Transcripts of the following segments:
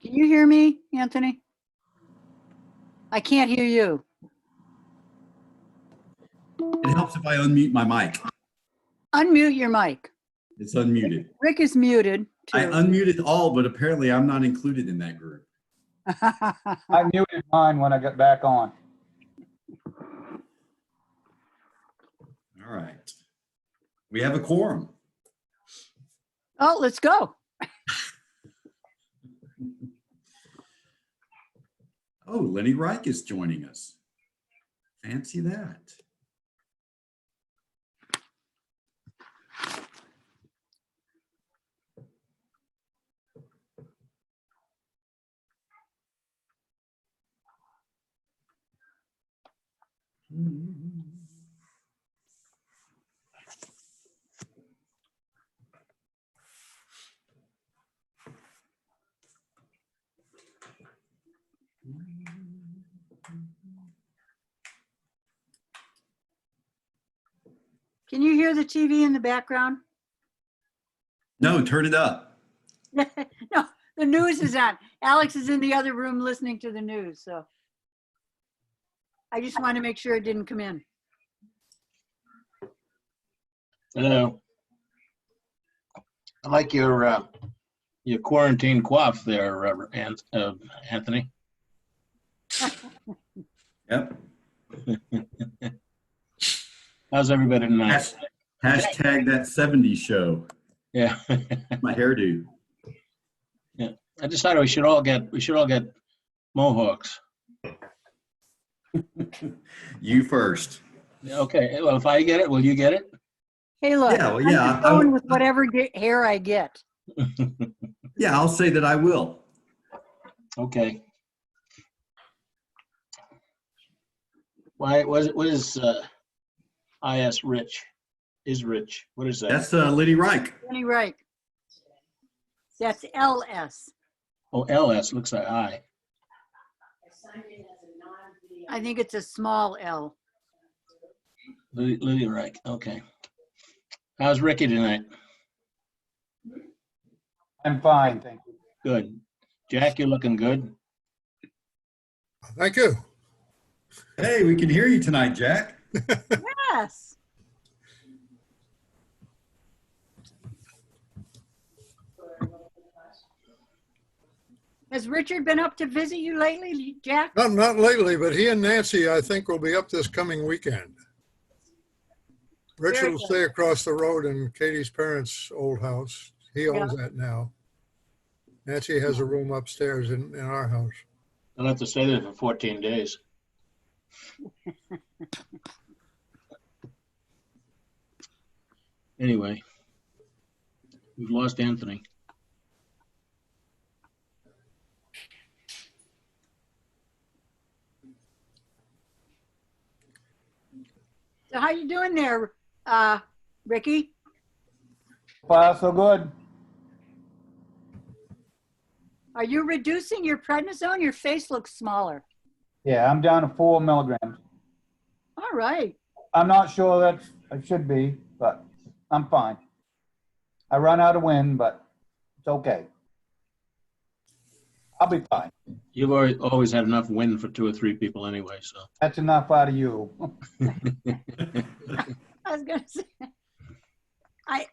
Can you hear me, Anthony? I can't hear you. It helps if I unmute my mic. Unmute your mic. It's unmuted. Rick is muted too. I unmuted all, but apparently I'm not included in that group. I muted mine when I got back on. All right. We have a quorum. Oh, let's go. Oh, Lenny Reich is joining us. Fancy that. Can you hear the TV in the background? No, turn it up. No, the news is on. Alex is in the other room listening to the news, so I just want to make sure it didn't come in. Hello. I like your quarantine coif there, Anthony. Yep. How's everybody tonight? Hashtag that 70s show. Yeah. My hairdo. Yeah. I decided we should all get mohawks. You first. Okay. Well, if I get it, will you get it? Hey, look, Yeah, well, I'm yeah, just going with whatever hair I get. Yeah, I'll say that I will. Okay. Why what is IS Rich? Is Rich? What is that? That's Lenny Reich. Lenny Reich. That's LS. Oh, LS looks like I. I think it's a small L. Lily Reich. Okay. How's Ricky tonight? I'm fine, thank you. Good. Jack, you're looking good. Thank you. Hey, we can hear you tonight, Jack. Yes. Has Richard been up to visit you lately, Jack? Not lately, but he and Nancy, I think, will be up this coming weekend. Richard Very will good. stay across the road in Katie's parents' old house. He owns that now. Nancy has a room upstairs in our house. I'll have to stay there for 14 days. Anyway, we've lost Anthony. So how you doing there, Ricky? Far so good. Are you reducing your prednisone? Your face looks smaller. Yeah, I'm down to 4 milligrams. All right. I'm not sure that I should be, but I'm fine. I run out of wind, but it's okay. I'll be fine. You've always had enough wind for 2 or 3 people anyway, so. That's enough out of you. I was gonna say.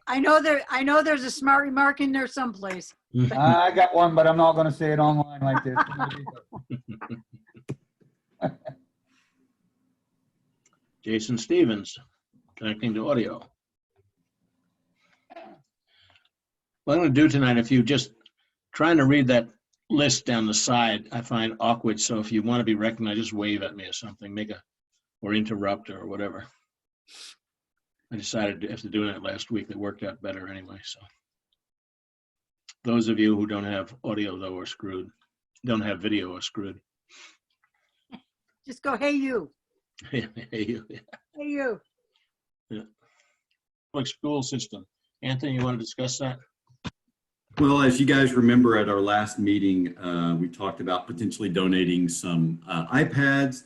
I know there's a smart remark in there someplace. I got one, but I'm not going to say it online like this. Jason Stevens, connecting to audio. What I'm going to do tonight, if you just trying to read that list down the side, I find awkward. So if you want to be recognized, just wave at me or something, or interrupt or whatever. I decided after doing it last week, it worked out better anyway. So those of you who don't have audio though are screwed. Don't have video are screwed. Just go, hey you. Hey, you. Hey you. Yeah. Public school system. Anthony, you want to discuss that? Well, as you guys remember at our last meeting, we talked about potentially donating some iPads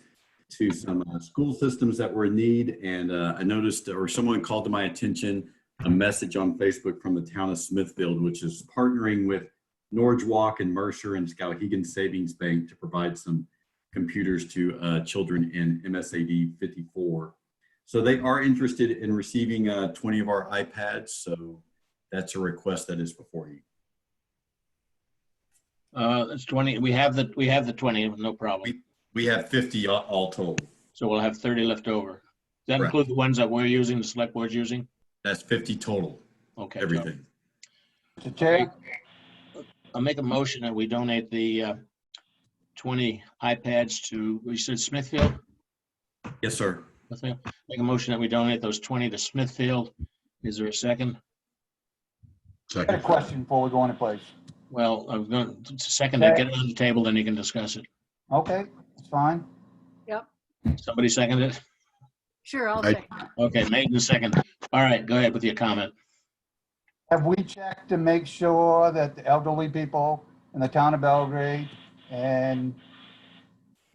to some school systems that were in need. And I noticed, or someone called to my attention, a message on Facebook from the town of Smithfield, which is partnering with Norge Walk and Mercer and Skowhegan Savings Bank to provide some computers to children in MSAD 54. So they are interested in receiving 20 of our iPads. So that's a request that is before you. That's 20. We have the 20, no problem. We have 50 all told. So we'll have 30 left over. Does that Correct. include the ones that we're using, the select board's using? That's 50 total, Okay. everything. Mr. Chair, I'll make a motion that we donate the 20 iPads to, we said Smithfield? Yes, sir. Smithfield? Make a motion that we donate those 20 to Smithfield. Is there a second? I got a question before we go into place. Well, I'm going to second it, get it on the table, then you can discuss it. Okay, it's fine. Somebody second it? Sure, I'll say. Okay, made in second. All right, go ahead with your comment. Have we checked to make sure that the elderly people in the town of Belgrade and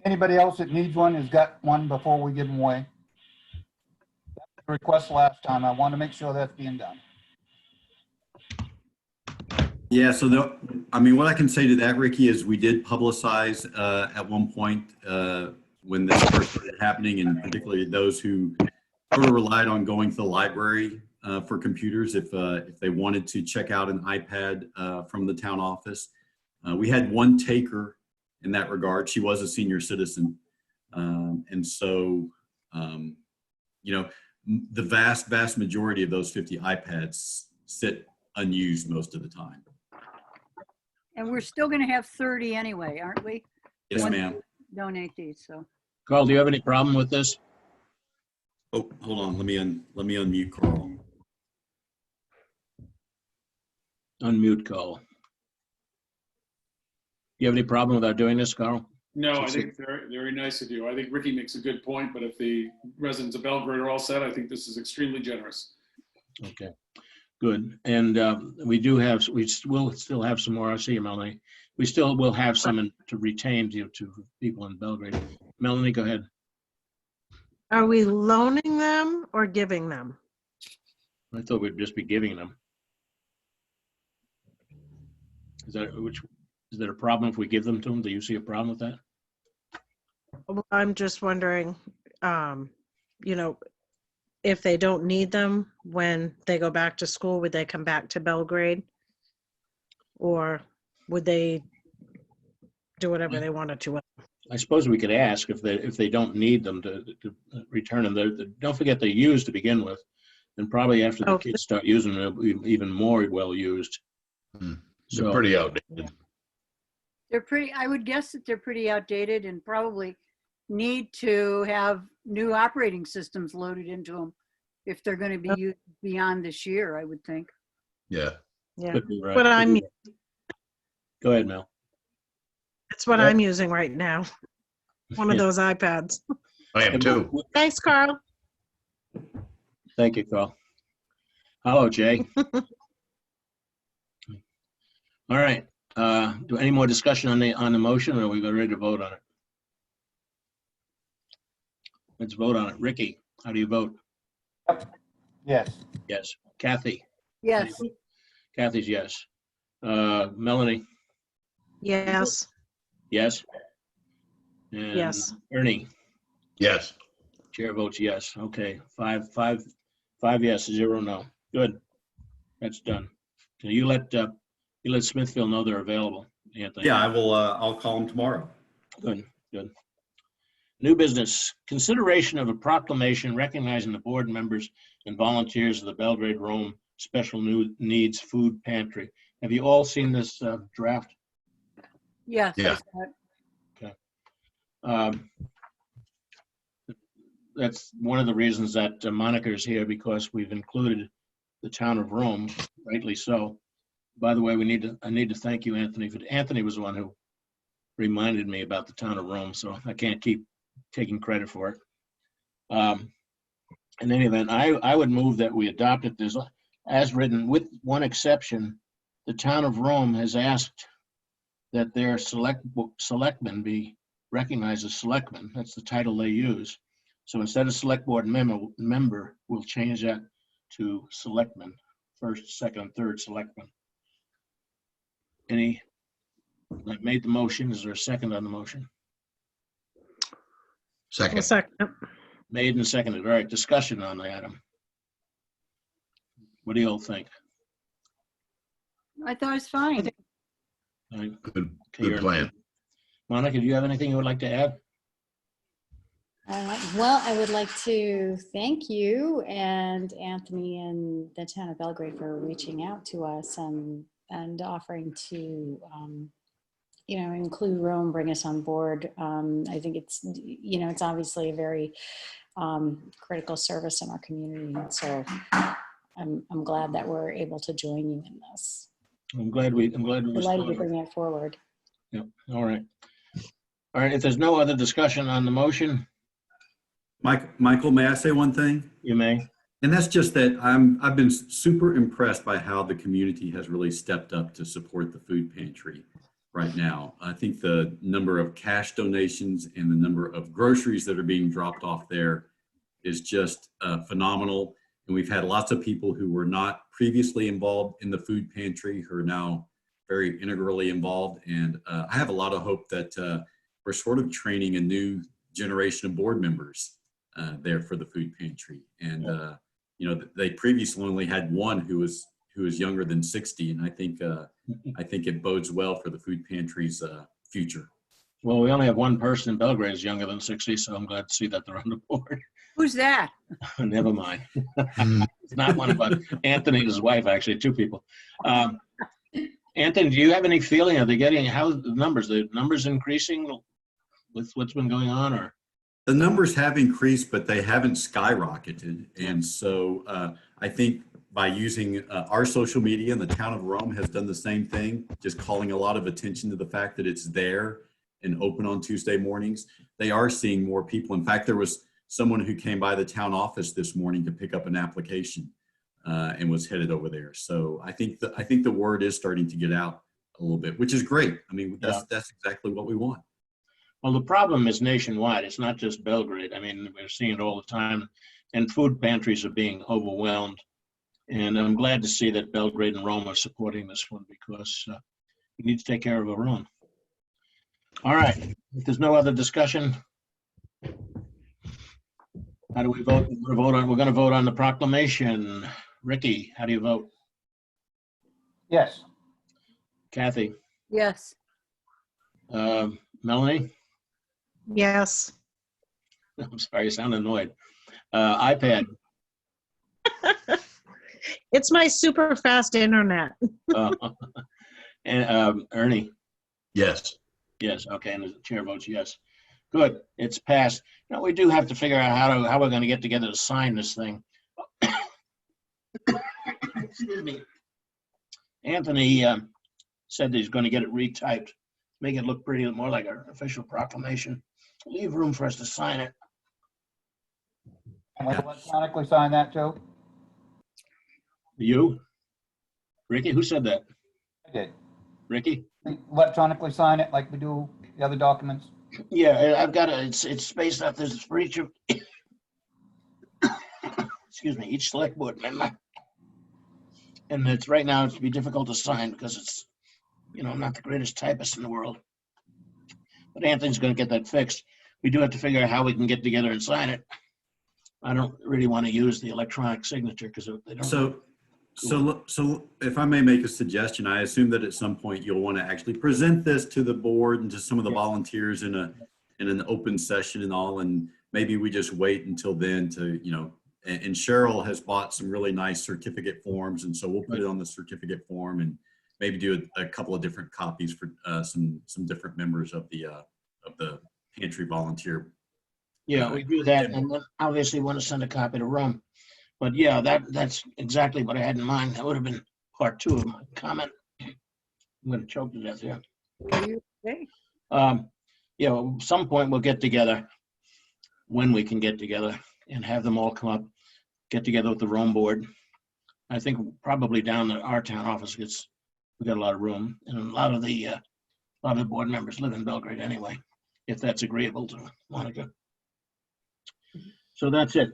anybody else that needs one has got one before we give them away? That was the request last time. I want to make sure that's being done. Yeah, so what I can say to that, Ricky, is we did publicize at one point when this first started happening, and particularly those who sort of relied on going to the library for computers if they wanted to check out an iPad from the town office. We had one taker in that regard. She was a senior citizen. And so, the vast majority of those 50 iPads sit unused most of the time. And we're still going to have 30 anyway, aren't we? Yes, Once ma'am. we donate these, so. Carl, do you have any problem with this? Oh, hold on. Let me unmute Carl. Unmute Carl. You have any problem with our doing this, Carl? No, I think it's very, very nice of you. I think Ricky makes a good point, but if the residents of Belgrade are all set, I think this is extremely generous. Okay, good. And we will still have some more. I see you, Melanie. We still will have some to retain to people in Belgrade. Melanie, go ahead. Are we loaning them or giving them? I thought we'd just be giving them. Is there a problem if we give them to them? Do you see a problem with that? Well, I'm just wondering, if they don't need them when they go back to school, would they come back to Belgrade? Or would they do whatever they wanted to? I suppose we could ask if they don't need them to return them. Don't forget they're used to begin with, and probably after the kids start using them, they'll be even more well used. They're pretty outdated. I would guess that they're pretty outdated and probably need to have new operating systems loaded into them if they're going to be used beyond this year, I would think. Yeah. Yeah, Could be right. but Go ahead, Mel. that's what I'm using right now. One of those iPads. I am too. Thanks, Carl. Thank you, Carl. Hello, Jay. All right. Do any more discussion on the motion, or are we ready to vote on it? Let's vote on it. Ricky, how do you vote? Yes. Yes. Kathy? Yes, Kathy's yes. Melanie? Yes. Yes. And Yes. Ernie? Yes. Chair votes yes. Okay, five yes, 0 no. Good. That's done. So you let Smithfield know they're available, Anthony. Yeah, I will. I'll call him tomorrow. Good. New business, consideration of a proclamation recognizing the board members and volunteers of the Belgrade Rome Special Needs Food Pantry. Have you all seen this draft? yes. Yeah. That's one of the reasons that Monica is here, because we've included the town of Rome, rightly so. By the way, I need to thank you, Anthony. Anthony was the one who reminded me about the town of Rome, so I can't keep taking credit for it. In any event, I would move that we adopt it as written, with one exception. The town of Rome has asked that their selectmen be recognized as selectmen. That's the title they use. So instead of select board member, we'll change that to selectmen, first, second, and third selectmen. Any I made the motion. Is there a second on the motion? A Second. second. Made and seconded. All right, discussion on the item. What do you all think? I thought it's fine. All right, Good, okay, good you're- plan. Monica, do you have anything you would like to add? Well, I would like to thank you and Anthony and the town of Belgrade for reaching out to us and offering to, include Rome, bring us on board. I think it's, it's obviously a very critical service in our community. And so I'm glad that we're able to join you in this. I'm glad we Delighted to responded. bring it forward. Yep, all right. All right, if there's no other discussion on the motion, Michael, may I say one thing? you may. And that's just that I've been super impressed by how the community has really stepped up to support the food pantry right now. I think the number of cash donations and the number of groceries that are being dropped off there is just phenomenal. And we've had lots of people who were not previously involved in the food pantry who are now very integrally involved. And I have a lot of hope that we're sort of training a new generation of board members there for the food pantry. And they previously only had one who was younger than 60, and I think it bodes well for the food pantry's future. Well, we only have one person in Belgrade is younger than 60, so I'm glad to see that they're on the board. Who's that? Never mind. Hmm. It's not one of us. Anthony and his wife, actually, two people. Anthony, do you have any feeling? Are they getting, how the numbers increasing with what's been going on, or? The numbers have increased, but they haven't skyrocketed. And so I think by using our social media, and the town of Rome has done the same thing, just calling a lot of attention to the fact that it's there and open on Tuesday mornings, they are seeing more people. In fact, there was someone who came by the town office this morning to pick up an application and was headed over there. So I think the word is starting to get out a little bit, which is great. I mean, that's exactly what we want. Well, the problem is nationwide. It's not just Belgrade. I mean, we're seeing it all the time, and food pantries are being overwhelmed. And I'm glad to see that Belgrade and Rome are supporting this one, because we need to take care of our own. All right, if there's no other discussion, how do we vote? We're going to vote on the proclamation. Ricky, how do you vote? Yes. Kathy? Yes. Melanie? Yes. I'm sorry, you sound annoyed. iPad? It's my super fast internet. And Ernie? Yes. Yes, okay, and the chair votes yes. Good, it's passed. Now, we do have to figure out how we're going to get together to sign this thing. Excuse me. Anthony said that he's going to get it retyped, make it look pretty, more like an official proclamation. Leave room for us to sign it. Can we electronically sign that too? You? Ricky, who said that? I did. Ricky? Electronically sign it like we do the other documents? Yeah, I've got it's spaced out. There's for each of, excuse me, each select board member. And it's right now, it's be difficult to sign because it's, I'm not the greatest typist in the world. But Anthony's going to get that fixed. We do have to figure out how we can get together and sign it. I don't really want to use the electronic signature because they don't. So if I may make a suggestion, I assume that at some point you'll want to actually present this to the board and to some of the volunteers in an open session and all, and maybe we just wait until then to, and Cheryl has bought some really nice certificate forms, and so we'll put it on the certificate form and maybe do a couple of different copies for some different members of the pantry volunteer. Yeah, we do that, and then obviously want to send a copy to Rome. But yeah, that's exactly what I had in mind. That would have been part 2 of my comment. I'm going to choke to death here. Are you okay? At some point we'll get together, when we can get together, and have them all come up, get together with the Rome board. I think probably down at our town office, we got a lot of room, and a lot of the board members live in Belgrade anyway, if that's agreeable to Monica. So that's it.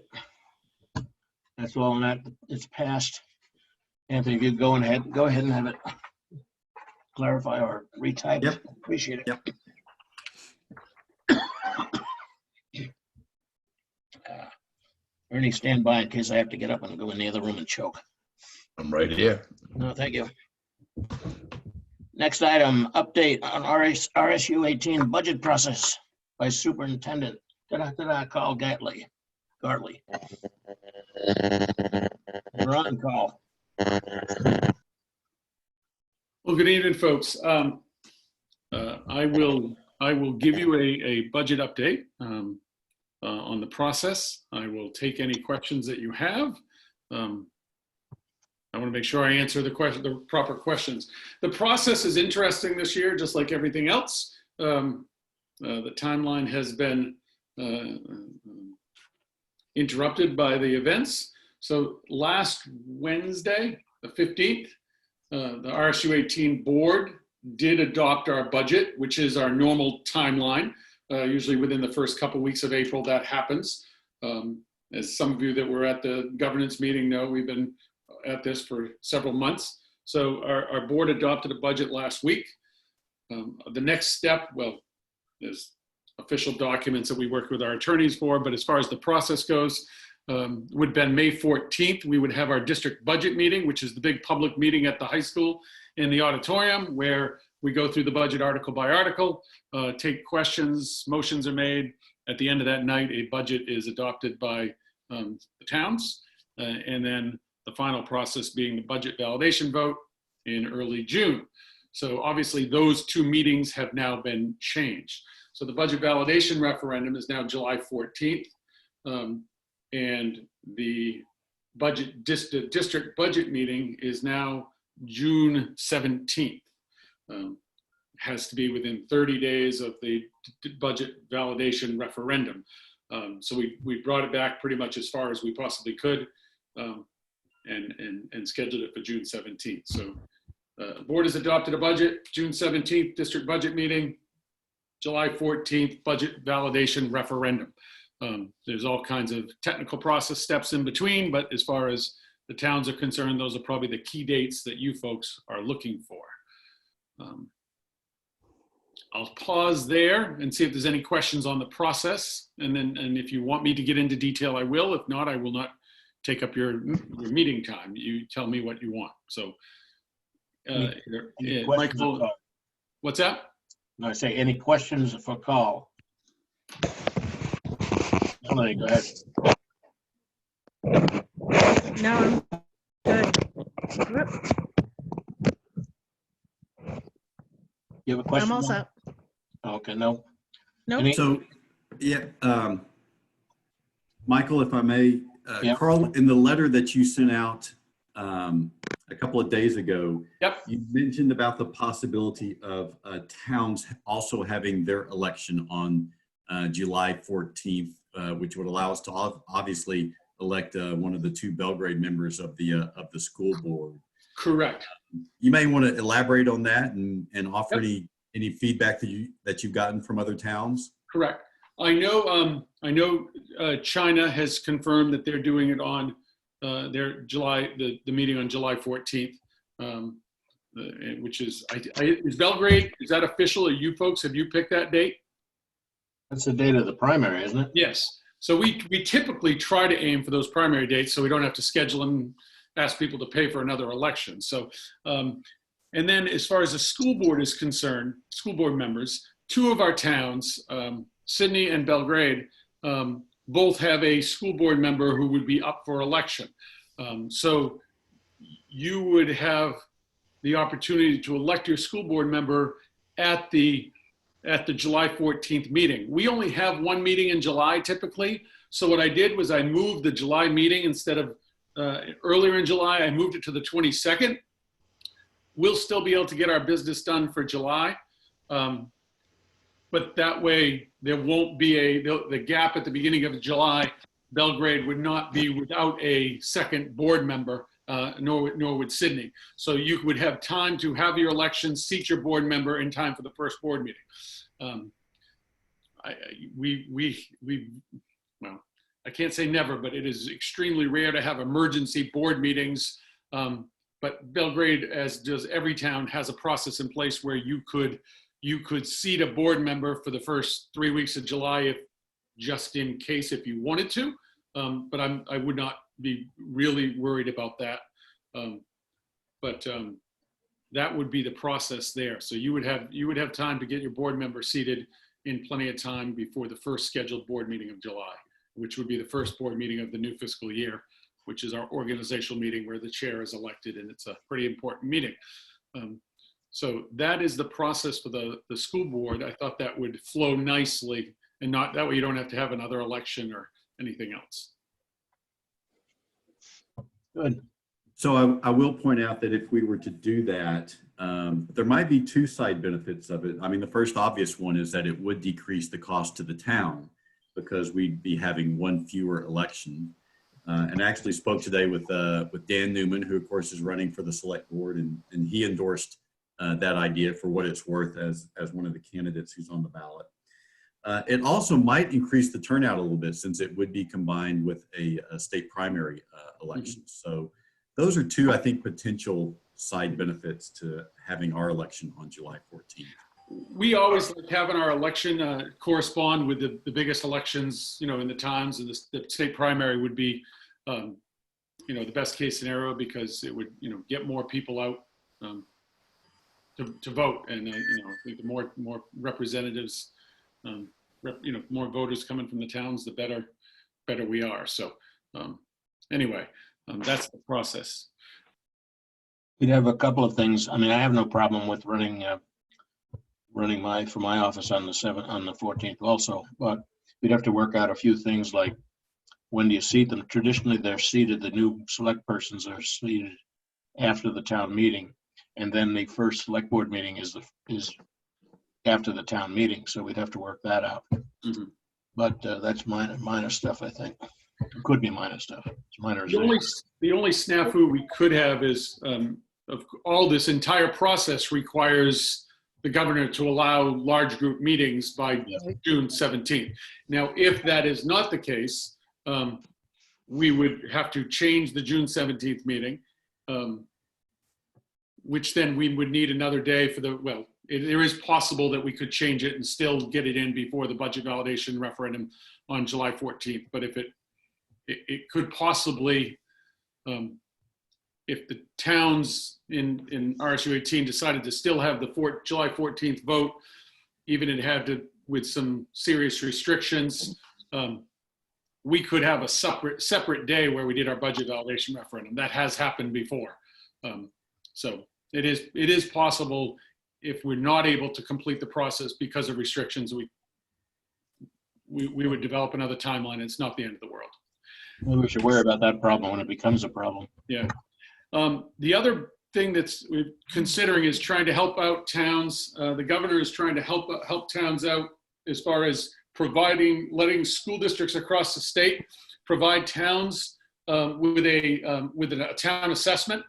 That's all on that. It's passed. Anthony, if you go ahead and have it clarify or retype. Yep. Appreciate it. Yep. Ernie, stand by in case I have to get up and go in the other room and choke. I'm right here. No, thank you. Next item, update on RSU 18 budget process by Superintendent. Did I call Gartley? You're on call. Well, good evening, folks. I will give you a budget update on the process. I will take any questions that you have. I want to make sure I answer the proper questions. The process is interesting this year, just like everything else. The timeline has been interrupted by the events. So last Wednesday, the 15th, the RSU 18 board did adopt our budget, which is our normal timeline. Usually within the first couple weeks of April, that happens. As some of you that were at the governance meeting know, we've been at this for several months. So our board adopted a budget last week. The next step, well, there's official documents that we work with our attorneys for, but as far as the process goes, would been May 14th, we would have our district budget meeting, which is the big public meeting at the high school in the auditorium, where we go through the budget article by article, take questions, motions are made. At the end of that night, a budget is adopted by the towns, and then the final process being the budget validation vote in early June. So obviously those two meetings have now been changed. So the budget validation referendum is now July 14th. And the district budget meeting is now June 17th. Has to be within 30 days of the budget validation referendum. So we brought it back pretty much as far as we possibly could, and scheduled it for June 17th. So board has adopted a budget, June 17th, district budget meeting, July 14th, budget validation referendum. There's all kinds of technical process steps in between, but as far as the towns are concerned, those are probably the key dates that you folks are looking for. I'll pause there and see if there's any questions on the process. And if you want me to get into detail, I will. If not, I will not take up your meeting time. You tell me what you want. So, Any questions Michael, for- what's that? No, I say any questions for call. Melanie, go ahead. No, I'm good. Whoop, You have a question? I'm all Mike? set. Okay, no. Nope. Any- So, yeah, Michael, if I may, Yeah. Carl, in the letter that you sent out a couple of days ago, Yep. you mentioned about the possibility of towns also having their election on July 14th, which would allow us to obviously elect one of the two Belgrade members of the school board. Correct. You may want to elaborate on that and offer Yep. any feedback that you've gotten from other towns. Correct. I know China has confirmed that they're doing it on their the meeting on July 14th, which is Belgrade. Is that official? Are you folks, have you picked that date? That's the date of the primary, isn't it? Yes. So we typically try to aim for those primary dates so we don't have to schedule and ask people to pay for another election. So, and then as far as the school board is concerned, school board members, two of our towns, Sydney and Belgrade, both have a school board member who would be up for election. So you would have the opportunity to elect your school board member at the July 14th meeting. We only have one meeting in July typically. So what I did was I moved the July meeting instead of earlier in July, I moved it to the 22nd. We'll still be able to get our business done for July. But that way there won't be the gap at the beginning of July. Belgrade would not be without a second board member, nor would Sydney. So you would have time to have your election, seat your board member in time for the first board meeting. Well, I can't say never, but it is extremely rare to have emergency board meetings. But But Belgrade, as does every town, has a process in place where you could seat a board member for the first 3 weeks of July, if just in case, if you wanted to. But I would not be really worried about that. That would be the process there. So you would have time to get your board member seated in plenty of time before the first scheduled board meeting of July, which would be the first board meeting of the new fiscal year, which is our organizational meeting where the chair is elected, and it's a pretty important meeting. So that is the process for the school board. I thought that would flow nicely, and not that way you don't have to have another election or anything else. Good. So I will point out that if we were to do that, there might be two side benefits of it. I mean, the first obvious one is that it would decrease the cost to the town because we'd be having one fewer election. And I actually spoke today with Dan Newman, who of course is running for the select board, and he endorsed that idea for what it's worth as one of the candidates who's on the ballot. It also might increase the turnout a little bit since it would be combined with a state primary election. So those are two, I think, potential side benefits to having our election on July 14th. We always like having our election correspond with the biggest elections, in the towns, and the state primary would be, the best case scenario because it would, get more people out to vote, and I think the more representatives, more voters coming from the towns, the better we are. So anyway, that's the process. We'd have a couple of things. I mean, I have no problem with running for my office on the 14th also, but we'd have to work out a few things like when do you seat them? Traditionally, they're seated, the new select persons are seated after the town meeting, and then the first select board meeting is after the town meeting, so we'd have to work that out. Mm-hmm. But that's minor stuff, I think. It could be minor stuff. It's minor. The only snafu we could have is of all this entire process requires the governor to allow large group meetings by June 17th. Now, if that is not the case, we would have to change the June 17th meeting, which then we would need another day for there is possible that we could change it and still get it in before the budget validation referendum on July 14th. But if it could possibly, if the towns in RSU 18 decided to still have the July 14th vote, even it had to with some serious restrictions, we could have a separate day where we did our budget validation referendum. That has happened before. So it is possible if we're not able to complete the process because of restrictions, we would develop another timeline. It's not the end of the world. Maybe we should worry about that problem when it becomes a problem. Yeah. The other thing we're considering is trying to help out towns. The governor is trying to help towns out as far as letting school districts across the state provide towns with a town assessment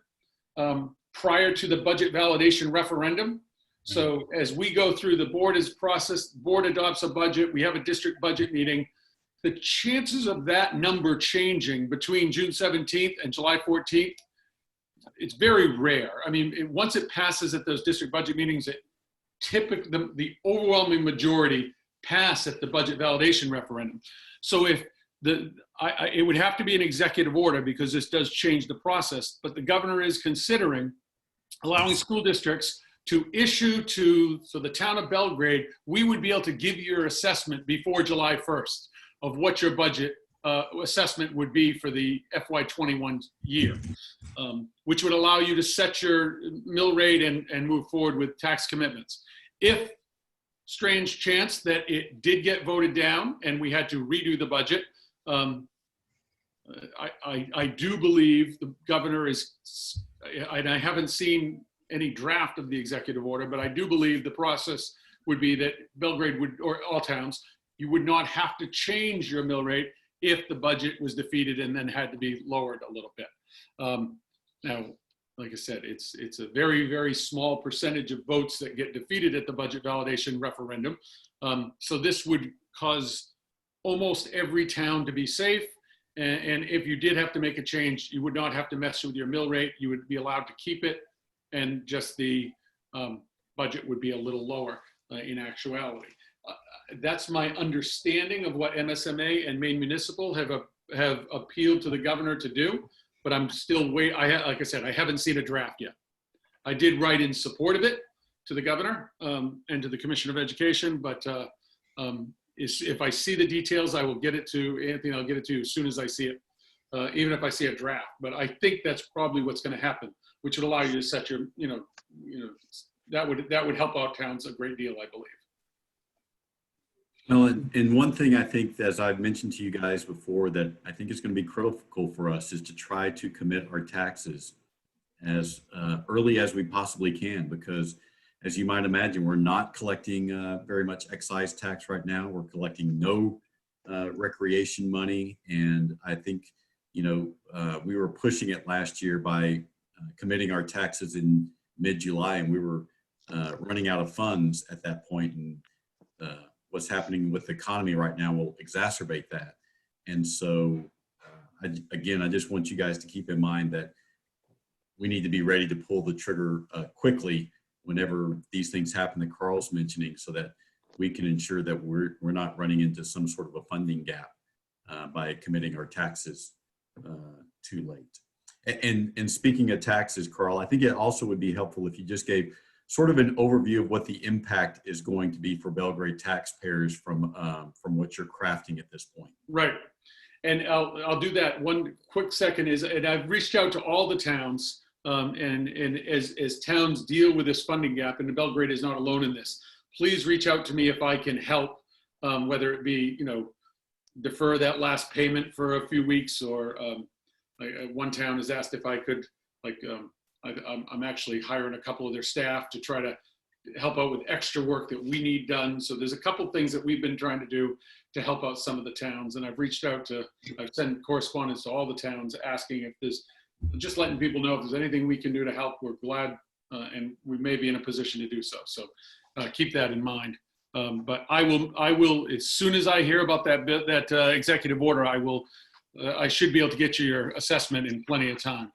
prior to the budget validation referendum. So as we go through the board adopts a budget, we have a district budget meeting. The chances of that number changing between June 17th and July 14th, it's very rare. I mean, once it passes at those district budget meetings, the overwhelming majority pass at the budget validation referendum. So if it would have to be an executive order because this does change the process, but the governor is considering allowing school districts to issue so the town of Belgrade, we would be able to give you your assessment before July 1st of what your budget assessment would be for the FY21 year, which would allow you to set your mill rate and move forward with tax commitments. If strange chance that it did get voted down and we had to redo the budget, I do believe the governor is, and I haven't seen any draft of the executive order, but I do believe the process would be that Belgrade would, or all towns, you would not have to change your mill rate if the budget was defeated and then had to be lowered a little bit. Now, like I said, it's a very, very small percentage of votes that get defeated at the budget validation referendum. So this would cause almost every town to be safe. And if you did have to make a change, you would not have to mess with your mill rate. You would be allowed to keep it, and just the budget would be a little lower in actuality. That's my understanding of what MSMA and Maine Municipal have appealed to the governor to do, but I'm still like I said, I haven't seen a draft yet. I did write in support of it to the governor and to the Commissioner of Education, but if I see the details, I will get it to Anthony. I'll get it to you as soon as I see it, even if I see a draft. But I think that's probably what's going to happen, which would allow you to set your, that would help our towns a great deal, I believe. Well, and one thing I think, as I've mentioned to you guys before, that I think is going to be critical for us is to try to commit our taxes as early as we possibly can, because as you might imagine, we're not collecting very much excise tax right now. We're collecting no recreation money. And I think, we were pushing it last year by committing our taxes in mid-July, and we were running out of funds at that point. And what's happening with the economy right now will exacerbate that. And so, I just want you guys to keep in mind that we need to be ready to pull the trigger quickly whenever these things happen that Carl's mentioning, so that we can ensure that we're not running into some sort of a funding gap by committing our taxes too late. And speaking of taxes, Carl, I think it also would be helpful if you just gave sort of an overview of what the impact is going to be for Belgrade taxpayers from what you're crafting at this point. Right. And I'll do that. One quick second is, and I've reached out to all the towns, and as towns deal with this funding gap, and Belgrade is not alone in this, please reach out to me if I can help, whether it be, defer that last payment for a few weeks, or one town has asked if I could, I'm actually hiring a couple of their staff to try to help out with extra work that we need done. So there's a couple things that we've been trying to do to help out some of the towns. And I've sent correspondence to all the towns asking if there's, just letting people know if there's anything we can do to help. We're glad, and we may be in a position to do so. So keep that in mind. But I will, as soon as I hear about that executive order, I should be able to get you your assessment in plenty of time.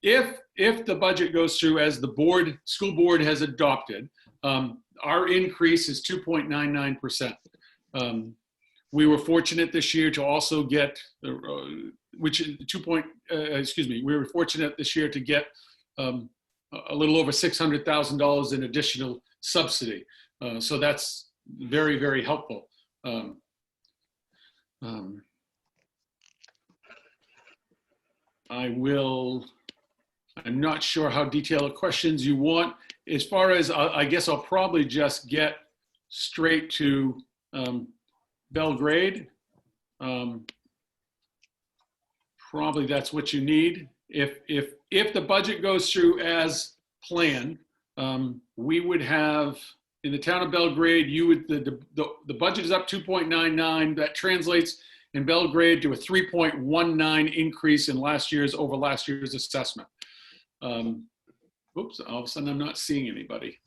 If the budget goes through as the school board has adopted, our increase is 2.99%. We were fortunate this year to also get, we were fortunate this year to get a little over $600,000 in additional subsidy. So that's very, very helpful. I'm not sure how detailed the questions you want. As far as, I guess I'll probably just get straight to Belgrade. Probably that's what you need. If the budget goes through as planned, we would have, in the town of Belgrade, the budget is up 2.99. That translates in Belgrade to a 3.19 increase in over last year's assessment. Oops, all of a sudden I'm not seeing anybody.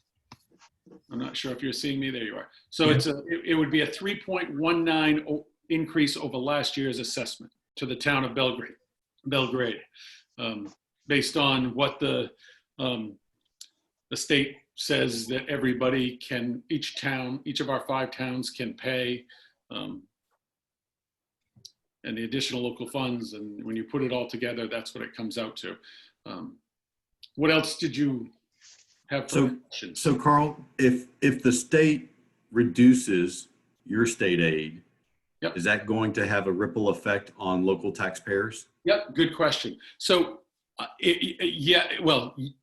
I'm not sure if you're seeing me. There you are. So it would be a 3.19 increase over last year's assessment to the town of Belgrade, based on what the state says that everybody can, each of our 5 towns can pay, and the additional local funds. And when you put it all together, that's what it comes out to. What else did you have for questions? So Carl, if the state reduces your state aid, yep, is that going to have a ripple effect on local taxpayers? Yep, good question. So, well, a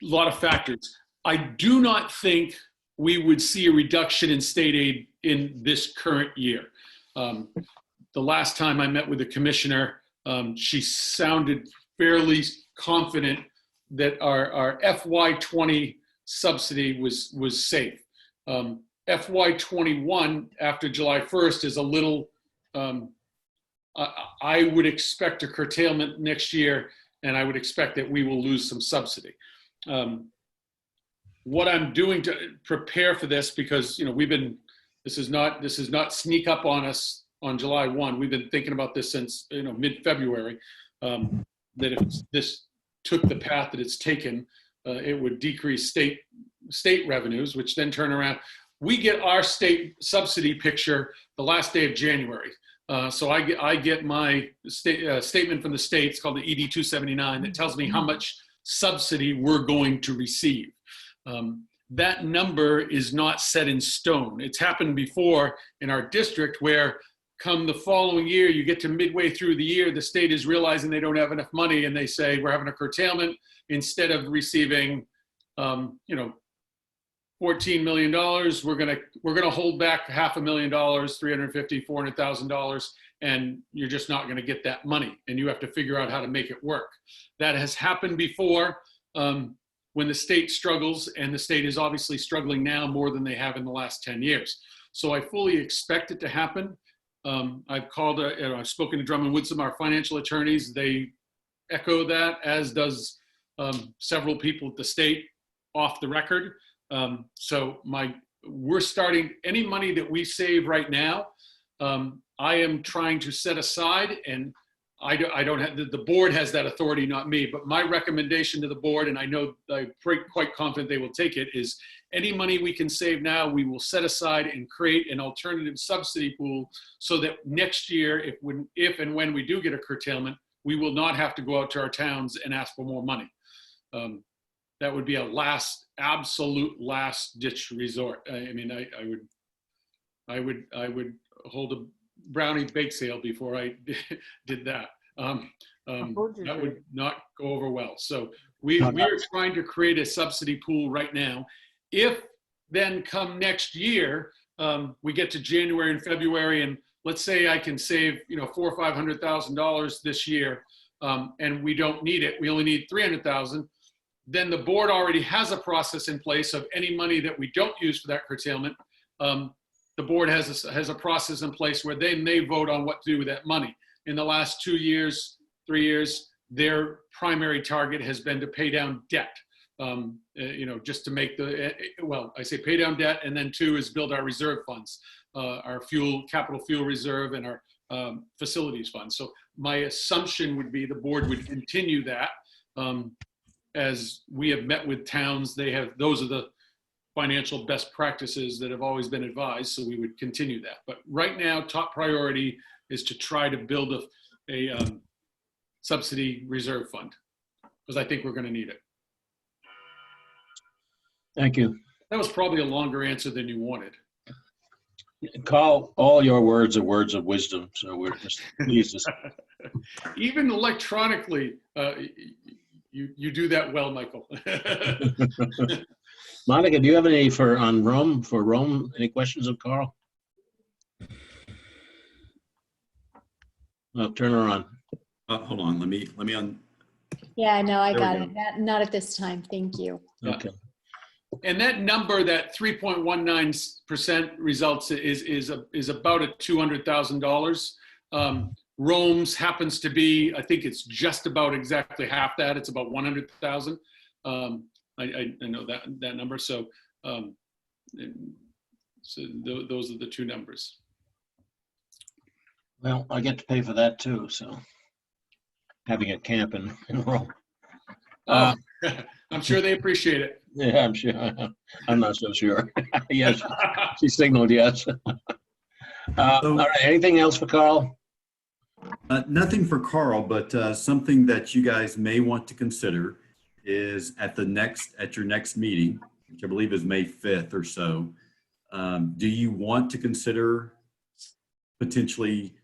lot of factors. I do not think we would see a reduction in state aid in this current year. The last time I met with the commissioner, she sounded fairly confident that our FY20 subsidy was safe. FY21 after July 1st is a little, I would expect a curtailment next year, and I would expect that we will lose some subsidy. What I'm doing to prepare for this, because this is not sneak up on us on July 1. We've been thinking about this since, mid-February, that if this took the path that it's taken, it would decrease state revenues, which then turn around. We get our state subsidy picture the last day of January. So I get my statement from the states called the ED 279 that tells me how much subsidy we're going to receive. That number is not set in stone. It's happened before in our district where come the following year, you get to midway through the year, the state is realizing they don't have enough money and they say, we're having a curtailment. Instead of receiving, $14 million, we're gonna hold back $500,000, $350,000, $400,000, and you're just not gonna get that money. And you have to figure out how to make it work. That has happened before when the state struggles, and the state is obviously struggling now more than they have in the last 10 years. So I fully expect it to happen. I've spoken to Drummond Woodsum, our financial attorneys. They echo that, as does several people at the state off the record. So we're starting, any money that we save right now, I am trying to set aside, and I don't have, the board has that authority, not me, but my recommendation to the board, and I know I'm quite confident they will take it, is any money we can save now, we will set aside and create an alternative subsidy pool so that next year, if and when we do get a curtailment, we will not have to go out to our towns and ask for more money. That would be a absolute last ditch resort. I mean, I would hold a brownie bake sale before I did that. That would not go over well. So we are trying to create a subsidy pool right now. If then come next year, we get to January and February, and let's say I can save, $400,000 or $500,000 this year, and we don't need it. We only need $300,000. Then the board already has a process in place of any money that we don't use for that curtailment. The board has a process in place where they vote on what to do with that money. In the last 2 years, 3 years, their primary target has been to pay down debt. Just to make I say pay down debt, and then 2 is build our reserve funds, our capital fuel reserve, and our facilities fund. So my assumption would be the board would continue that. As we have met with towns, those are the financial best practices that have always been advised, so we would continue that. But right now, top priority is to try to build a subsidy reserve fund, because I think we're going to need it. Thank you. That was probably a longer answer than you wanted. Carl, all your words are words of wisdom, so we're just pleased. Even electronically, you do that well, Michael. Monica, do you have any for Rome? Any questions of Carl? No, turn her on. Hold on, let me Yeah, no, I There we got go. it. Not at this time. Thank you. Okay. And that number, that 3.19% results is about a $200,000. Rome's happens to be, I think it's just about exactly half that. It's about 100,000. I know that number. So, those are the two numbers. Well, I get to pay for that too, so having a camp in Rome. I'm sure they appreciate it. Yeah, I'm sure. I'm not so sure. Yes, she signaled yes. All right, anything else for Carl? nothing for Carl, but something that you guys may want to consider is at your next meeting, which I believe is May 5th or so. Do you want to consider potentially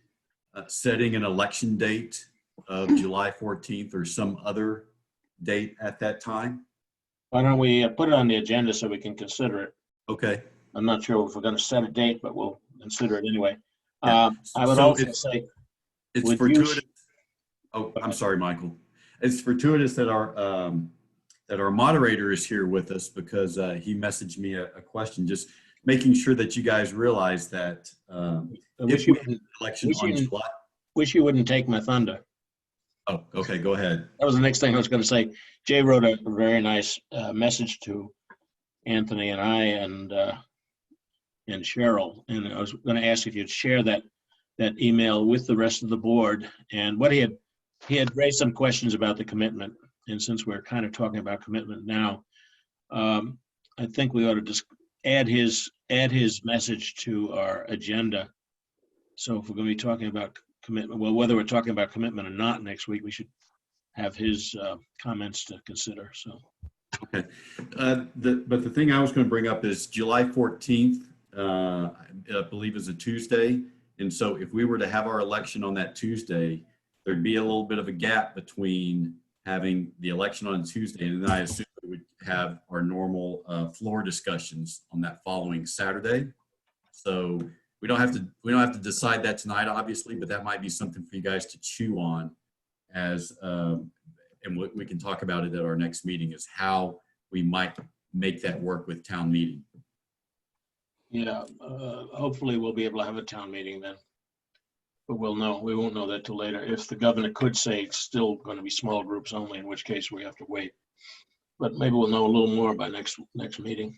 setting an election date of July 14th or some other date at that time? Why don't we put it on the agenda so we can consider it? Okay. I'm not sure if we're going to set a date, but we'll consider it anyway. Yeah. I would So also say, it's would fortuitous. Oh, I'm sorry, Michael. It's fortuitous that our moderator is here with us because he messaged me a question, just making sure that you guys realize that if we have an election on July. Wish you wouldn't take my thunder. Oh, okay, go ahead. That was the next thing I was going to say. Jay wrote a very nice message to Anthony and I and Cheryl, and I was going to ask if you'd share that that email with the rest of the board. And what he had raised some questions about the commitment. And since we're kind of talking about commitment now, I think we ought to just add his message to our agenda. So if we're going to be talking about commitment, well, whether we're talking about commitment or not next week, we should have his comments to consider. So. Okay. But the thing I was going to bring up is July 14th, I believe is a Tuesday. And so if we were to have our election on that Tuesday, there'd be a little bit of a gap between having the election on Tuesday, and then I assume we would have our normal floor discussions on that following Saturday. So we don't have to decide that tonight, obviously, but that might be something for you guys to chew on as, and we can talk about it at our next meeting, is how we might make that work with town meeting. Yeah, hopefully we'll be able to have a town meeting then. But we won't know that till later. If the governor could say it's still going to be small groups only, in which case we have to wait. But maybe we'll know a little more by next meeting.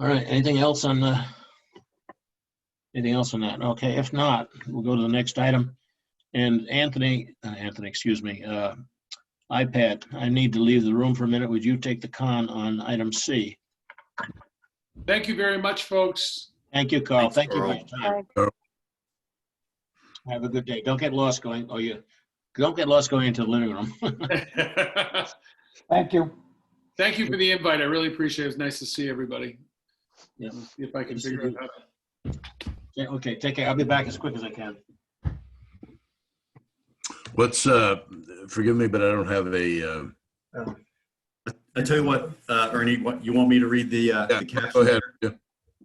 All right, anything else on that? Okay, if not, we'll go to the next item. And Anthony, excuse me, iPad, I need to leave the room for a minute. Would you take the con on item C? Thank you very much, folks. Thank you, Carl. Thanks, Thank you for Carl. your time. Carl. Have a good day. Don't get lost going. Don't get lost going into the living room. Thank you. Thank you for the invite. I really appreciate it. It's nice to see everybody. Yeah. See if I can figure it out. Yeah, okay, take care. I'll be back as quick as I can. What's, forgive me, but I don't have a, I tell you what, Ernie, what you want me to read the caption? go ahead. Yeah.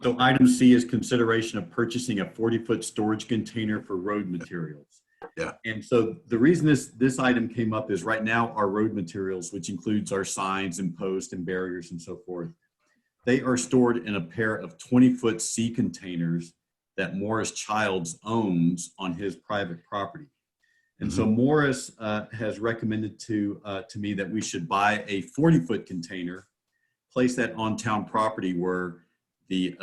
So item C is consideration of purchasing a 40-foot storage container for road materials. Yeah. And so the reason this item came up is right now our road materials, which includes our signs and posts and barriers and so forth, they are stored in a pair of 20-foot sea containers that Morris Childs owns on his private property. And so Morris has recommended to me that we should buy a 40-foot container, place that on town property where the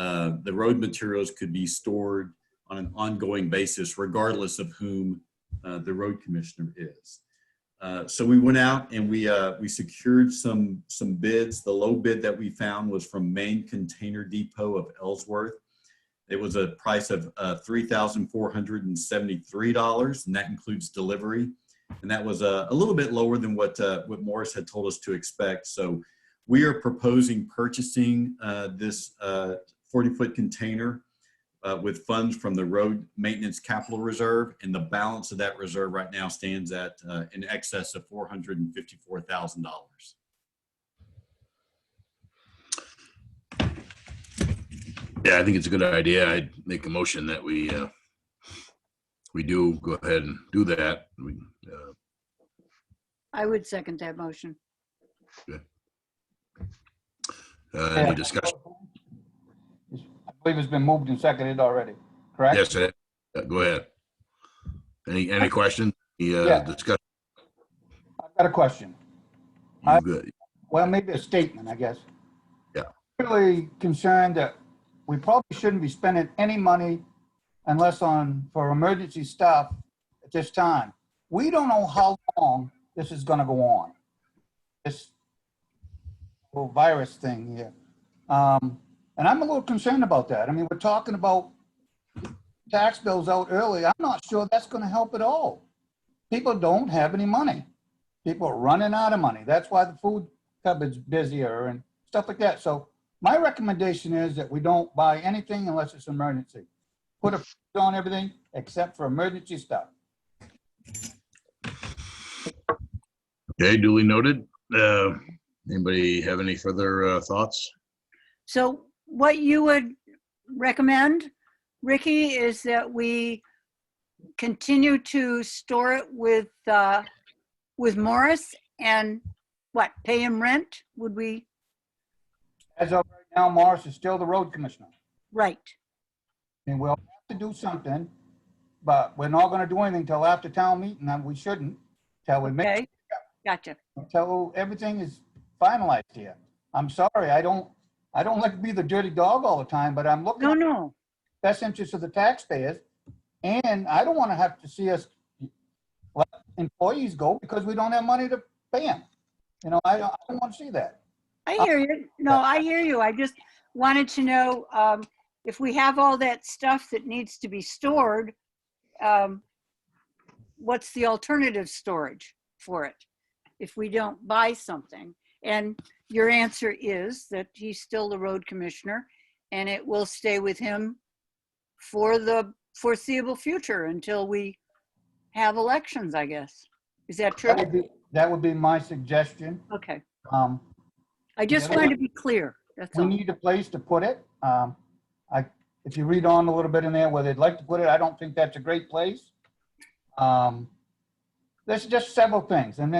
road materials could be stored on an ongoing basis, regardless of whom the road commissioner is. So we went out and we secured some bids. The low bid that we found was from Main Container Depot of Ellsworth. It was a price of $3,473, and that includes delivery. And that was a little bit lower than what Morris had told us to expect. So we are proposing purchasing this 40-foot container with funds from the Road Maintenance Capital Reserve, and the balance of that reserve right now stands at in excess of $454,000. Yeah, I think it's a good idea. I'd make a motion that we do go ahead and do that. I would second that motion. Any discussion? I believe it's been moved and seconded already, correct? Yes, go ahead. Any questions? Yeah. Discussion? I've got a question. You good? Well, maybe a statement, I guess. Yeah. Really concerned that we probably shouldn't be spending any money unless for emergency stuff at this time. We don't know how long this is going to go on. This whole virus thing here. And I'm a little concerned about that. I mean, we're talking about tax bills out early. I'm not sure that's going to help at all. People don't have any money. People are running out of money. That's why the food cupboard's busier and stuff like that. So my recommendation is that we don't buy anything unless it's emergency. Put a freeze on everything except for emergency stuff. Okay, duly noted. Anybody have any further thoughts? So what you would recommend, Ricky, is that we continue to store it with Morris and what, pay him rent? Would we? As of right now, Morris is still the road commissioner. Right. And we'll have to do something, but we're not going to do anything till after town meeting, and we shouldn't, till we make, Okay. Gotcha. until everything is finalized here. I'm sorry, I don't like to be the dirty dog all the time, but I'm looking. No. best interest of the taxpayers. And I don't want to have to see us let employees go because we don't have money to pay them. You know, I don't want to see that. I hear you. No, I hear you. I just wanted to know if we have all that stuff that needs to be stored, what's the alternative storage for it if we don't buy something? And your answer is that he's still the road commissioner and it will stay with him for the foreseeable future until we have elections, I guess. Is that true? That would be my suggestion. Okay. I I just wanted to be clear. That's We all. need a place to put it. If you read on a little bit in there where they'd like to put it, I don't think that's a great place. There's just several things, and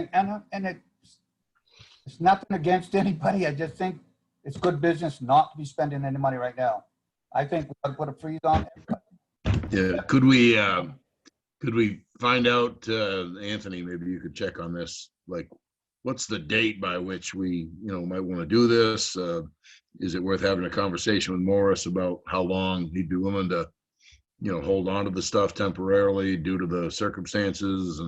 it's nothing against anybody. I just think it's good business not to be spending any money right now. I think we ought to put a freeze on it. Yeah, could we find out, Anthony, maybe you could check on this, like, what's the date by which we, might want to do this? Is it worth having a conversation with Morris about how long he'd be willing to, hold on to the stuff temporarily due to the circumstances,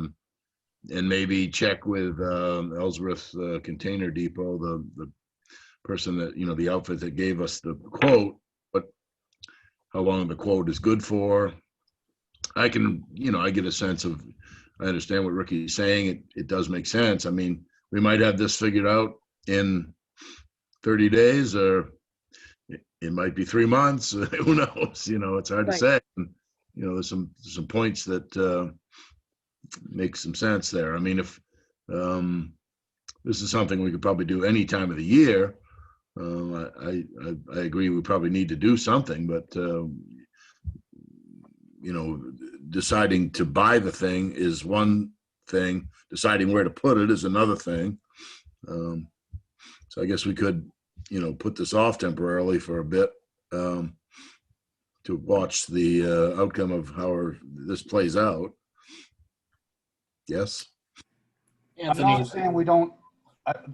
and maybe check with Ellsworth Container Depot, the person that, the outfit that gave us the quote, but how long the quote is good for. I can, I get a sense of, I understand what Ricky's saying. It does make sense. I mean, we might have this figured out in 30 days, or it might be 3 months. Who knows? It's hard to Right. say. And, there's some points that make some sense there. I mean, if this is something we could probably do any time of the year, I agree. We probably need to do something, but deciding to buy the thing is one thing. Deciding where to put it is another thing. So I guess we could, put this off temporarily for a bit to watch the outcome of how this plays out. Yes. I'm Anthony, not saying we don't,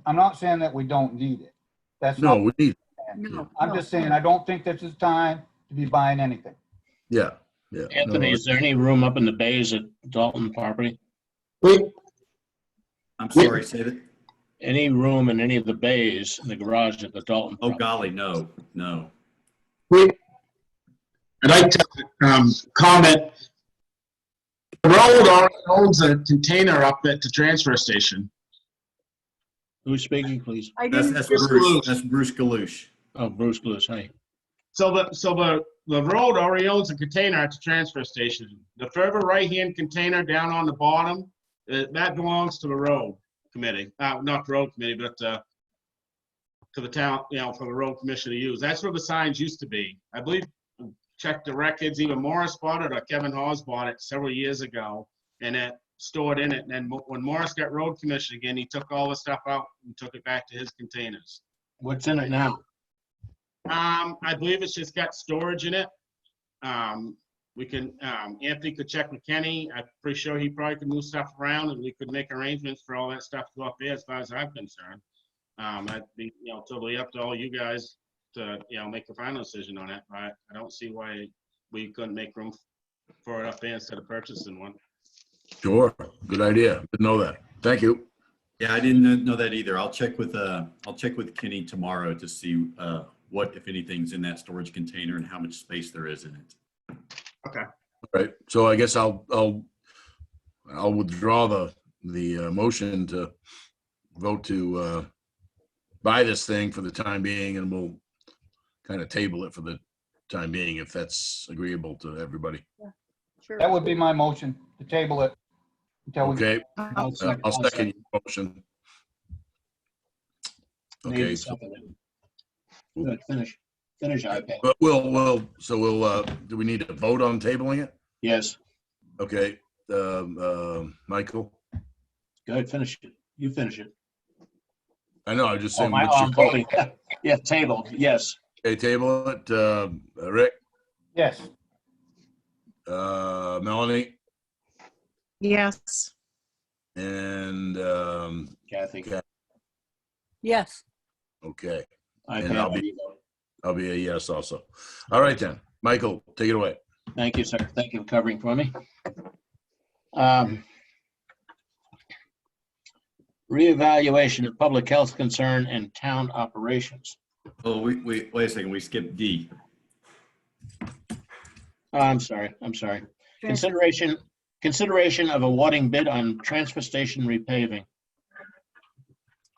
I'm not saying that we don't need it. That's No, not, we need. No, I'm no. just saying, I don't think this is time to be buying anything. Yeah. Anthony, No, is there any room up in the bays at Dalton property? I'm sorry, say that. Any room in any of the bays in the garage at the Dalton? Oh, property? golly, no. I'd like to comment. The road already owns a container up at the transfer station. Who's speaking, please? I That's didn't, Bruce. That's Bruce Galouche. Oh, Bruce Lewis, hi. So the road already owns a container at the transfer station. The further right-hand container down on the bottom, that belongs to the road committee. Not the road committee, but to the town, for the road commission to use. That's where the signs used to be. I believe, check the records, either Morris bought it or Kevin Hawes bought it several years ago, and it stored in it. And then when Morris got road commission again, he took all the stuff out and took it back to his containers. What's in it now? I believe it's just got storage in it. We can, Anthony could check with Kenny. I'm pretty sure he probably could move stuff around and we could make arrangements for all that stuff to go up there as far as I'm concerned. I'd be, totally up to all you guys to, make the final decision on it. But I don't see why we couldn't make room for it up there instead of purchasing one. Sure. Good idea. Didn't know that. Thank you. Yeah, I didn't know that either. I'll check with Kenny tomorrow to see what, if anything's in that storage container and how much space there is in it. Okay. All right. So I guess I'll withdraw the motion to vote to buy this thing for the time being, and we'll kind of table it for the time being if that's agreeable to everybody. sure. That would be my motion, to table it until we. Okay. I'll I'll second your motion. Okay. Nate seconded. Good, finish, iPad. But we'll do we need to vote on tabling it? Yes, Okay. Michael? go ahead, finish it. You finish it. I know, I'm just Oh, saying. my what's your arm vote? voting. Yeah, tabled, yes. Okay, table it. Rick, Yes, Melanie, Yes. and Kathy. Yes. okay, iPad, And I'll be- I'll be a yes also. All right then. Michael, take it away. Thank you, sir. Thank you for covering for me. Reevaluation of public health concern and town operations. Oh, wait a second. We skipped D. Oh, I'm sorry. Consideration of awarding bid on transfer station repaving.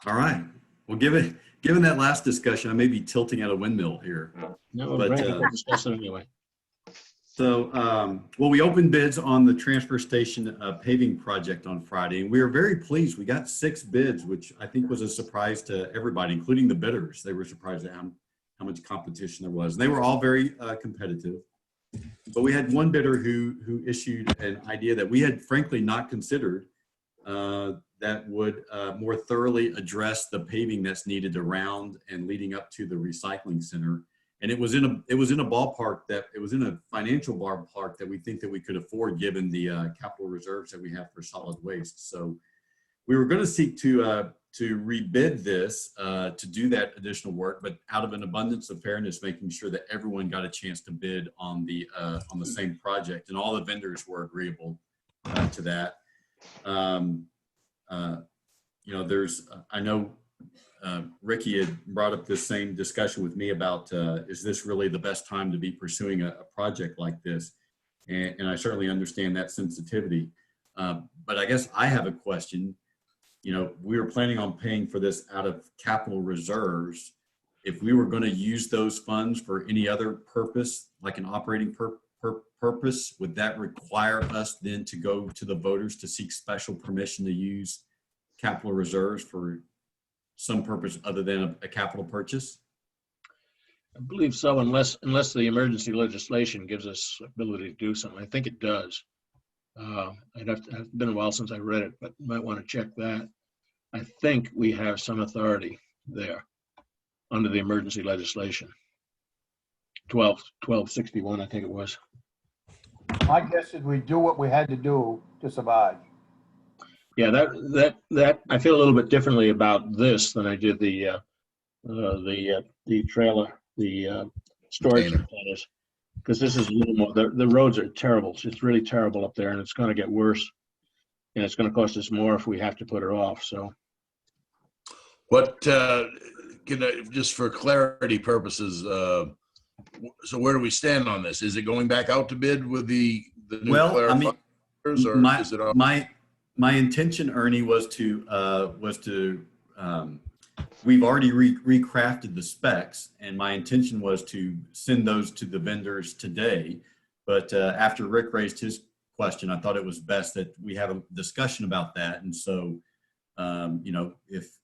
All right. Well, given that last discussion, I may be tilting at a windmill here. No, But, we'll discuss it anyway. So, well, we opened bids on the transfer station paving project on Friday, and we were very pleased. We got 6 bids, which I think was a surprise to everybody, including the bidders. They were surprised at how much competition there was. And they were all very competitive. But we had one bidder who issued an idea that we had frankly not considered that would more thoroughly address the paving that's needed around and leading up to the recycling center. And it was in a financial ballpark that we think that we could afford given the capital reserves that we have for solid waste. So we were going to seek to rebid this to do that additional work, but out of an abundance of fairness, making sure that everyone got a chance to bid on the same project, and all the vendors were agreeable to that. I know Ricky had brought up this same discussion with me about is this really the best time to be pursuing a project like this? And I certainly understand that sensitivity. But I guess I have a question. We were planning on paying for this out of capital reserves. If we were going to use those funds for any other purpose, like an operating purpose, would that require us then to go to the voters to seek special permission to use capital reserves for some purpose other than a capital purchase? I believe so, unless the emergency legislation gives us ability to do something. I think it does. It's been a while since I read it, but you might want to check that. I think we have some authority there under the emergency legislation. 1261, I think it was. My guess is we do what we had to do to survive. Yeah, that I feel a little bit differently about this than I did the trailer, the storage containers, because this is a little more. The roads are terrible. It's really terrible up there, and it's going to get worse, and it's going to cost us more if we have to put it off. So, What just for clarity purposes, so where do we stand on this? Is it going back out to bid with the new clarifiers, or is it all? My intention, Ernie, was to we've already recrafted the specs, and my intention was to send those to the vendors today. But after Rick raised his question, I thought it was best that we have a discussion about that. And so,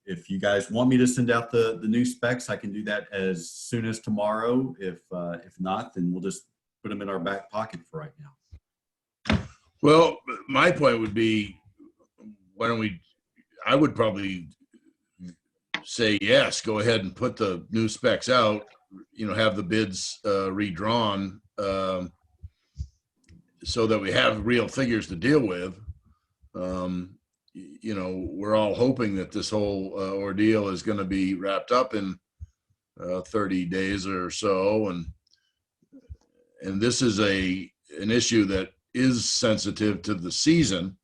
if you guys want me to send out the new specs, I can do that as soon as tomorrow. If not, then we'll just put them in our back pocket for right now. Well, my point would be, I would probably say yes, go ahead and put the new specs out, have the bids redrawn so that we have real figures to deal with. We're all hoping that this whole ordeal is going to be wrapped up in 30 days or so. And this is an issue that is sensitive to the season.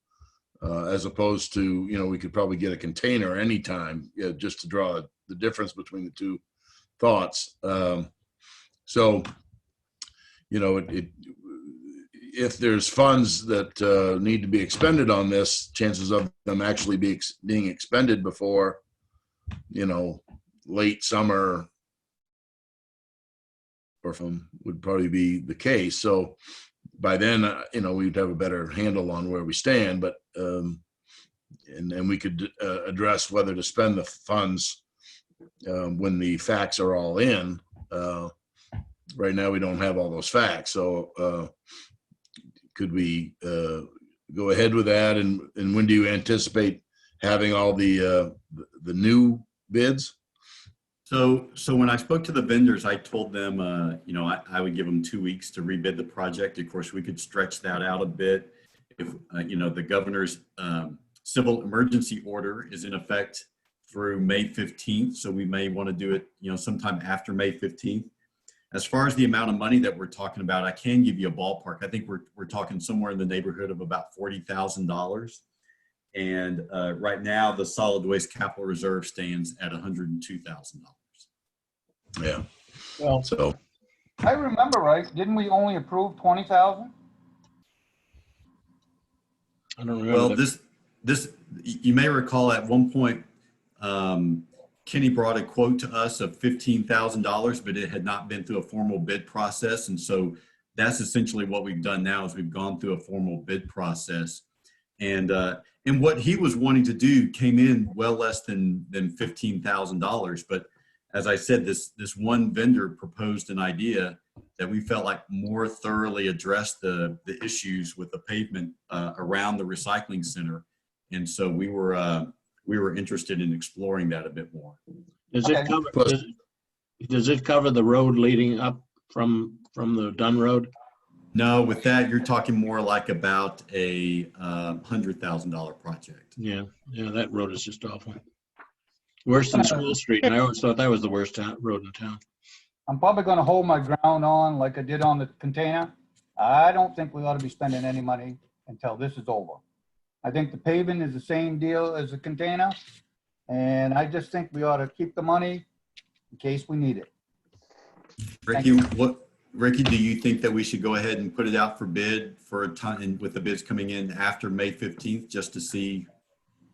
As opposed to, we could probably get a container anytime, just to draw the difference between the two thoughts. If there's funds that need to be expended on this, chances of them actually being expended before, late summer or from would probably be the case. So by then, we'd have a better handle on where we stand, but and we could address whether to spend the funds when the facts are all in. Right now, we don't have all those facts, so could we go ahead with that? And when do you anticipate having all the new bids? So when I spoke to the vendors, I told them, I would give them 2 weeks to rebid the project. Of course, we could stretch that out a bit. If, the governor's civil emergency order is in effect through May 15th. So we may want to do it, sometime after May 15th. As far as the amount of money that we're talking about, I can give you a ballpark. I think we're talking somewhere in the neighborhood of about $40,000. And right now, the solid waste capital reserve stands at $102,000. Yeah. Well, So, I remember right, didn't we only approve 20,000? I don't remember. Well, that. this, you may recall at one point, Kenny brought a quote to us of $15,000, but it had not been through a formal bid process. And so that's essentially what we've done now is we've gone through a formal bid process. And what he was wanting to do came in well less than $15,000. But as I said, this one vendor proposed an idea that we felt like more thoroughly addressed the issues with the pavement around the recycling center. And so we were interested in exploring that a bit more. Does Okay. it cover, does it cover the road leading up from the Dunn Road? No, with that, you're talking more like about a $100,000 project. Yeah, that road is just awful. Worse than School Street, and I always thought that was the worst road in town. I'm probably gonna hold my ground on like I did on the container. I don't think we ought to be spending any money until this is over. I think the paving is the same deal as the container. And I just think we ought to keep the money in case we need it. Ricky, do you think that we should go ahead and put it out for bid for a time with the bids coming in after May 15th, just to see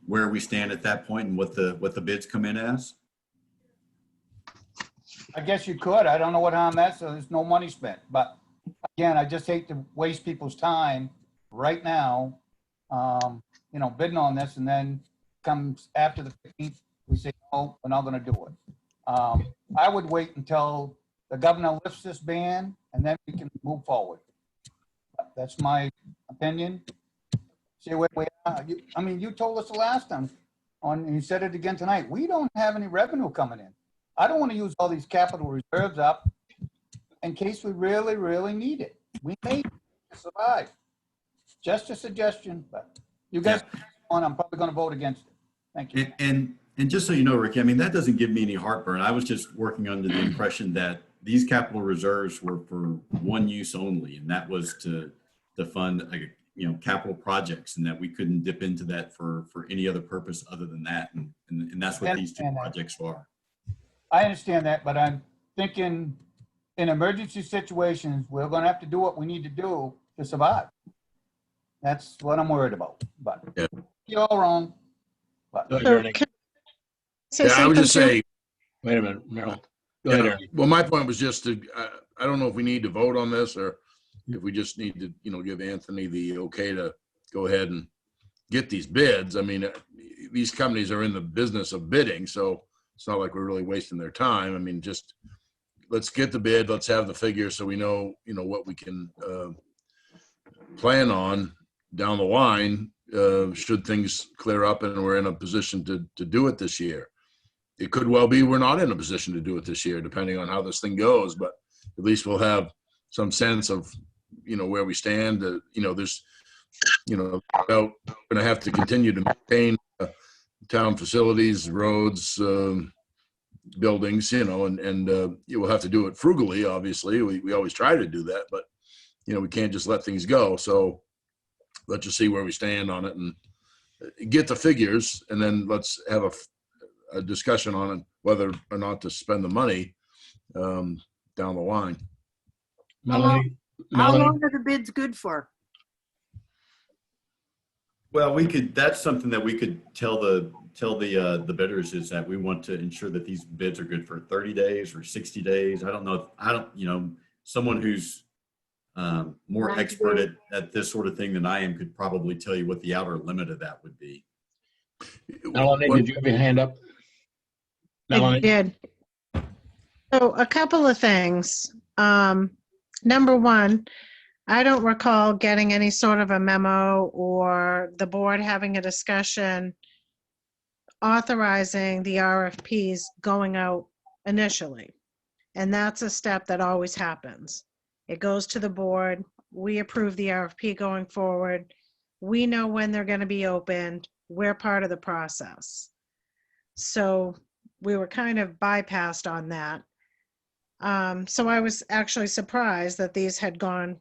where we stand at that point and what the bids come in as? I guess you could. I don't know what harm that, so there's no money spent. But again, I just hate to waste people's time right now, bidding on this, and then comes after the 15th, we say, no, we're not gonna do it. I would wait until the governor lifts this ban, and then we can move forward. That's my opinion. See where we are. You told us the last time, and you said it again tonight, we don't have any revenue coming in. I don't want to use all these capital reserves up in case we really, really need it. We may survive. Just a suggestion, but you guys, I'm probably going to vote against it. Thank you. And just so you know, Ricky, that doesn't give me any heartburn. I was just working under the impression that these capital reserves were for one use only, and that was to fund capital projects, and that we couldn't dip into that for any other purpose other than that. And that's what these two projects are. I understand that, but I'm thinking in emergency situations, we're going to have to do what we need to do to survive. That's what I'm worried about. But you're all wrong. But So can I say I would just something say, Wait a minute, Merrill. Go ahead, Ernie. well, my point was just to, I don't know if we need to vote on this or if we just need to, give Anthony the okay to go ahead and get these bids. These companies are in the business of bidding, so it's not like we're really wasting their time. Just let's get the bid, let's have the figure so we know, what we can plan on down the line should things clear up and we're in a position to do it this year. It could well be we're not in a position to do it this year, depending on how this thing goes, but at least we'll have some sense of, where we stand. There's, we're going to have to continue to maintain town facilities, roads, buildings, and you will have to do it frugally, obviously. We always try to do that, but, we can't just let things go. So let's just see where we stand on it and get the figures, and then let's have a discussion on it, whether or not to spend the money down the line. Melanie? How long are the bids good for? Well, that's something that we could tell the bidders, is that we want to ensure that these bids are good for 30 days or 60 days. I don't know. Someone who's more expert at this sort of thing than I am could probably tell you what the outer limit of that would be. Melanie, did you have your hand up? I Melanie? did. So a couple of things. Number one, I don't recall getting any sort of a memo or the board having a discussion authorizing the RFPs going out initially. And that's a step that always happens. It goes to the board. We approve the RFP going forward. We know when they're going to be opened. We're part of the process. So we were kind of bypassed on that. So I was actually surprised that it had gone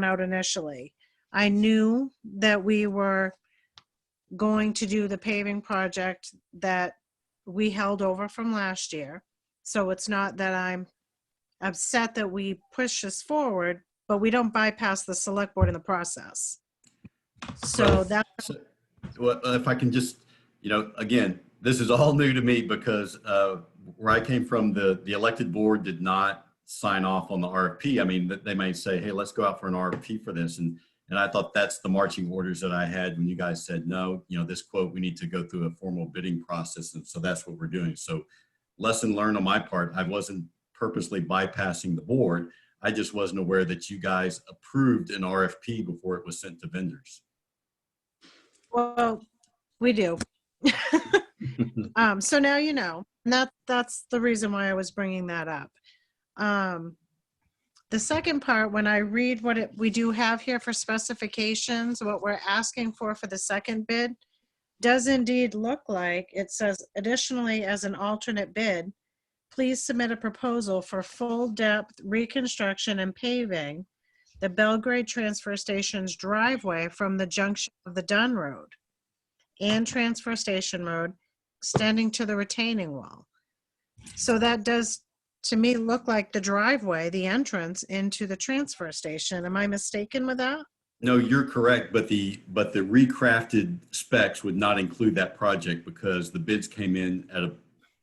out initially. I knew that we were going to do the paving project that we held over from last year. So it's not that I'm upset that we push this forward, but we don't bypass the select board in the process. So that, Well, if I can just, again, this is all new to me because where I came from, the elected board did not sign off on the RFP. I mean, they may say, hey, let's go out for an RFP for this. And I thought that's the marching orders that I had when you guys said, no, this quote, we need to go through a formal bidding process. And so that's what we're doing. So lesson learned on my part, I wasn't purposely bypassing the board. I just wasn't aware that you guys approved an RFP before it was sent to vendors. well, we do. So now you know. That's the reason why I was bringing that up. The second part, when I read what we do have here for specifications, what we're asking for the second bid, does indeed look like it says, additionally, as an alternate bid, please submit a proposal for full depth reconstruction and paving the Belgrade Transfer Station's driveway from the junction of the Dunn Road and Transfer Station Road extending to the retaining wall. So that does, to me, look like the driveway, the entrance into the transfer station. Am I mistaken with that? No, you're correct, but the recrafted specs would not include that project because the bids came in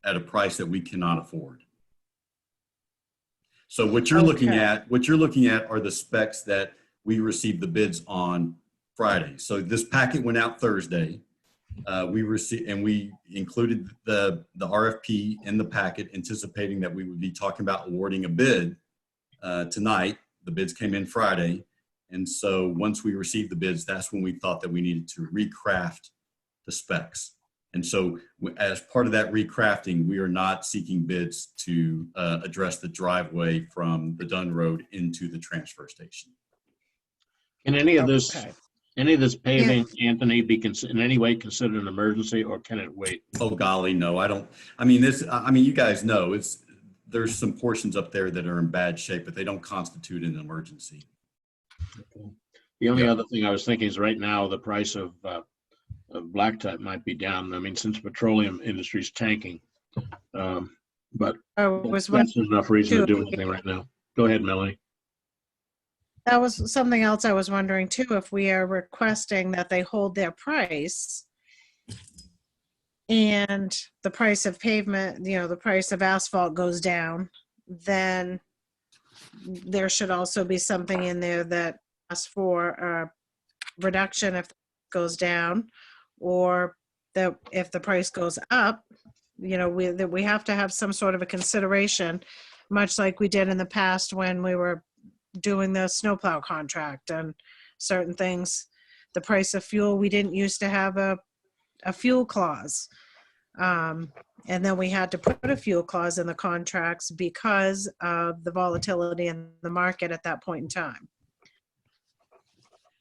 at a price that we cannot afford. So what you're looking at are the specs that we received the bids on Friday. So this packet went out Thursday. We included the RFP in the packet, anticipating that we would be talking about awarding a bid tonight. The bids came in Friday. And so once we received the bids, that's when we thought that we needed to recraft the specs. And so as part of that recrafting, we are not seeking bids to address the driveway from the Dunn Road into the transfer station. Can any of this, Okay. any of this paving, Anthony, be in any way considered an emergency, or can it wait? Oh, golly, no, I don't. I mean, you guys know there's some portions up there that are in bad shape, but they don't constitute an emergency. Okay. The only other thing I was thinking is right now, the price of blacktop might be down. I mean, since petroleum industry's tanking, but that's enough reason to do anything right now. Go ahead, Melanie. That was something else I was wondering too, if we are requesting that they hold their price and the price of pavement, the price of asphalt goes down, then there should also be something in there that asks for a reduction if it goes down, or that if the price goes up, that we have to have some sort of a consideration, much like we did in the past when we were doing the snowplow contract and certain things. The price of fuel, we didn't used to have a fuel clause. And then we had to put a fuel clause in the contracts because of the volatility in the market at that point in time.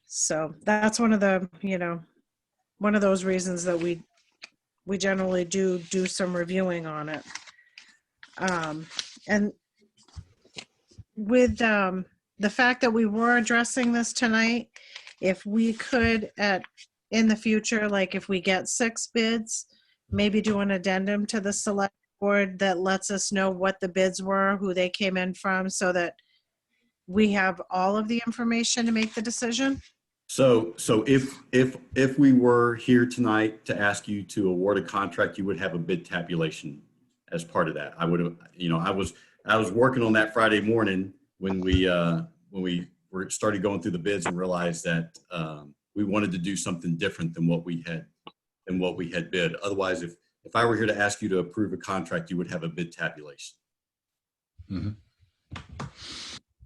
So that's one of those reasons that we generally do some reviewing on it. And with the fact that we were addressing this tonight, if we could in the future, like if we get 6 bids, maybe do an addendum to the select board that lets us know what the bids were, who they came in from, so that we have all of the information to make the decision. So if we were here tonight to ask you to award a contract, you would have a bid tabulation as part of that. I would have, I was working on that Friday morning when we started going through the bids and realized that we wanted to do something different than what we had bid. Otherwise, if I were here to ask you to approve a contract, you would have a bid tabulation. Mm-hmm.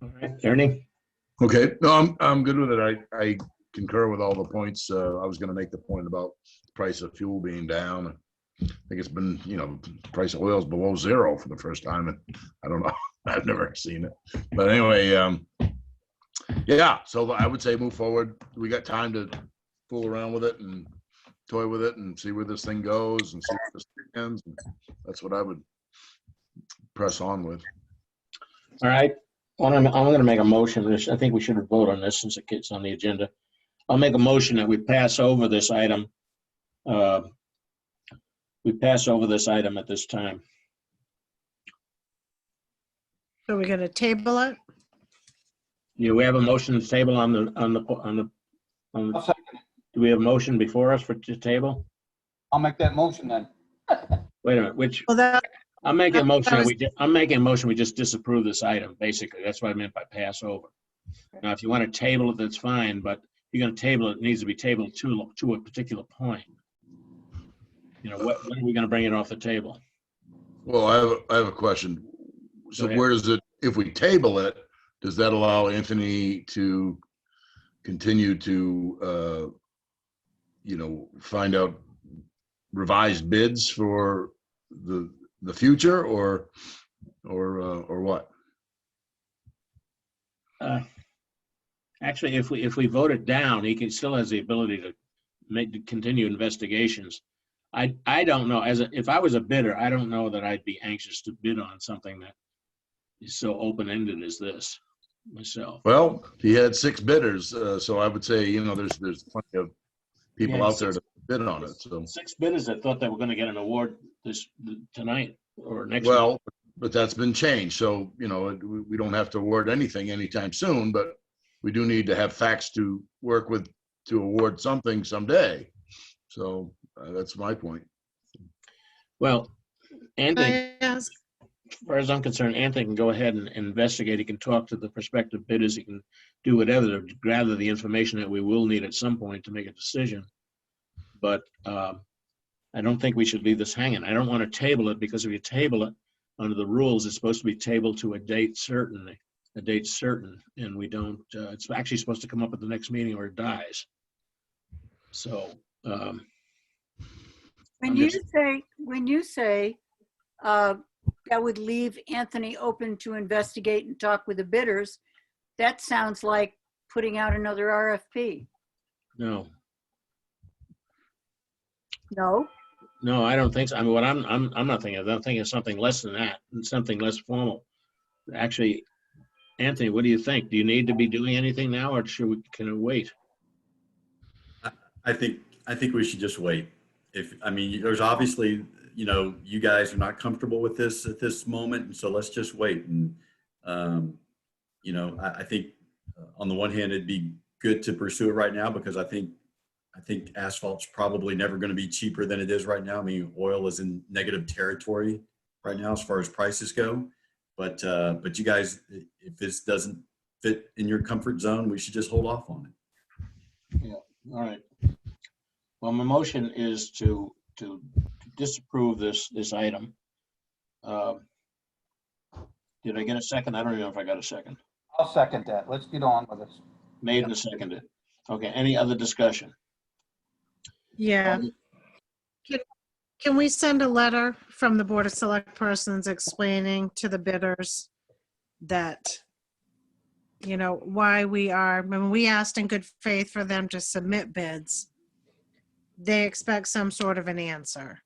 All right, Ernie. Okay, no, I'm good with it. I concur with all the points. I was going to make the point about the price of fuel being down. I think it's been, the price of oil is below zero for the first time, and I don't know. I've never seen it. But anyway, yeah. So I would say move forward. We got time to fool around with it and toy with it and see where this thing goes and see where this thing ends. And that's what I would press on with. All right. I'm going to make a motion. I think we should vote on this since it's on the agenda. I'll make a motion that we pass over this item. We pass over this item at this time. So we're gonna table it? Do we have a motion to table on the, I'll second it. do we have a motion before us to table? I'll make that motion then. Wait a minute, which, Well, that, I'm making a That motion, was- I'm making a motion, we just disapprove this item, basically. That's what I meant by pass over. Now, if you want to table it, that's fine, but if you're going to table it, it needs to be tabled to a particular point. You know, when are we going to bring it off the table? Well, I have a question. So Go ahead. where does it, if we table it, does that allow Anthony to continue to, find out revised bids for the future or what? Actually, if we vote it down, he still has the ability to continue investigations. I don't know, if I was a bidder, I don't know that I'd be anxious to bid on something that is so open-ended as this myself. Well, he had 6 bidders, so I would say, there's plenty of people Yeah, out there to bid on it, so. 6 bidders that thought they were going to get an award tonight or next. Well, but that's been changed, so, we don't have to award anything anytime soon, but we do need to have facts to work with to award something someday. So that's my point. Well, Anthony, yes, as far as I'm concerned, Anthony can go ahead and investigate. He can talk to the prospective bidders. He can do whatever to gather the information that we will need at some point to make a decision. But I don't think we should leave this hanging. I don't want to table it because if you table it under the rules, it's supposed to be tabled to a date certain, and we don't. It's actually supposed to come up at the next meeting or it dies. So. When you say that would leave Anthony open to investigate and talk with the bidders, that sounds like putting out another RFP. No, No? no, I don't think so. I mean, what I'm not thinking of. I'm thinking of something less than that, something less formal. Actually, Anthony, what do you think? Do you need to be doing anything now, or can it wait? I think we should just wait. There's obviously, you guys are not comfortable with this at this moment, and so let's just wait. And, I think on the one hand, it'd be good to pursue it right now because I think asphalt's probably never going to be cheaper than it is right now. I mean, oil is in negative territory right now as far as prices go. But you guys, if this doesn't fit in your comfort zone, we should just hold off on it. Yeah. All right. Well, my motion is to disapprove this item. Did I get a second? I don't even know if I got a second. I'll second that. Let's get on with this. Made and seconded. Okay. Any other discussion? yeah. Can we send a letter from the Board of Select Persons explaining to the bidders that, why when we asked in good faith for them to submit bids, they expect some sort of an answer.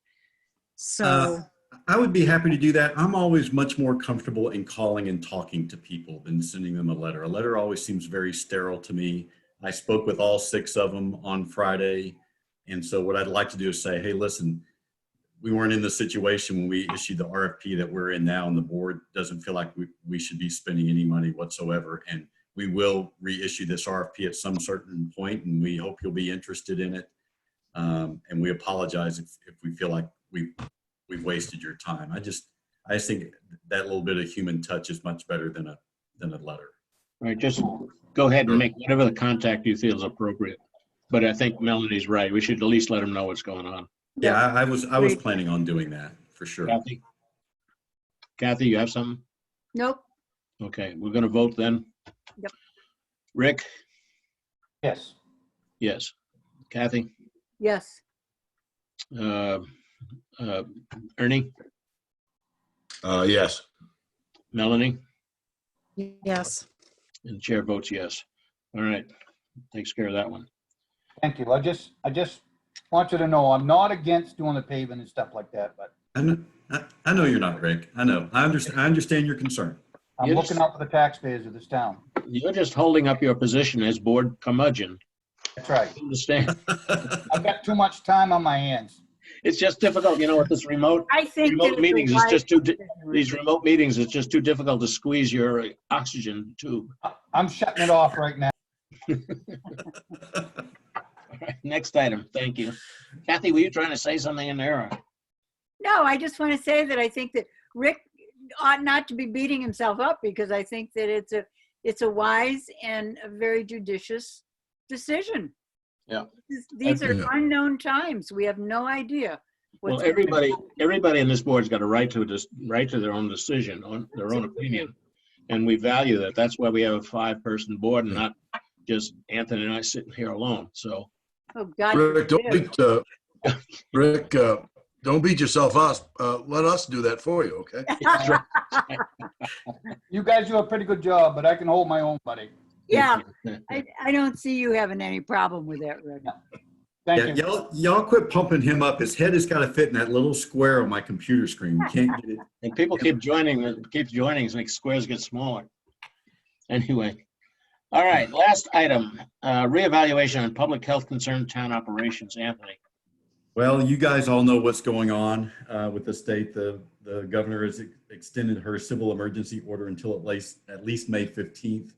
So, I would be happy to do that. I'm always much more comfortable in calling and talking to people than sending them a letter. A letter always seems very sterile to me. I spoke with all 6 of them on Friday. And so what I'd like to do is say, hey, listen, we weren't in the situation when we issued the RFP that we're in now, and the board doesn't feel like we should be spending any money whatsoever. And we will reissue this RFP at some certain point, and we hope you'll be interested in it. And we apologize if we feel like we've wasted your time. I just think that little bit of human touch is much better than a letter. All right. Just go ahead and make whatever the contact you feel is appropriate. But I think Melanie's right. We should at least let them know what's going on. Yeah, I was planning on doing that for sure. Kathy, you have something? Nope. Okay, we're going to vote then. Yep. Rick? Yes. Yes. Kathy? Yes. Ernie? Yes. Melanie? yes. And chair votes yes. All right, takes care of that one. Thank you. I just want you to know I'm not against doing the paving and stuff like that, but I know you're not, Rick. I know. I understand your concern. I'm Yes. looking out for the taxpayers of this town. You're just holding up your position as board curmudgeon. That's right. Understand? I've got too much time on my hands. It's just difficult, you know, with this remote I think that remote it's a meetings, it's wise just too, decision, these Richard. remote meetings, it's just too difficult to squeeze your oxygen tube. I'm shutting it off right now. All right, next item, thank you. Kathy, were you trying to say something in there? or- No, I just want to say that I think that Rick ought not to be beating himself up, because I think that it's a wise and a very judicious decision. Yeah. These are Yeah. unknown times. We have no idea. Well, what's gonna everybody in this board's got a right to their own decision, on their own opinion. And we value that. That's why we have a 5-person board and not just Anthony and I sitting here alone. So, Oh, God. Rick, forbid. Rick, don't beat yourself up. Let us do that for you, okay? that's right. You guys do a pretty good job, but I can hold my own, buddy. Yeah, I don't see you having any problem with that, Rick. Thank Yeah, you. y'all quit pumping him up. His head has got to fit in that little square on my computer screen. You can't get it. And people keep joining, so the squares get smaller. Anyway. All right, last item, reevaluation on public health concern town operations. Anthony. Well, you guys all know what's going on with the state. The governor has extended her civil emergency order until at least May 15th.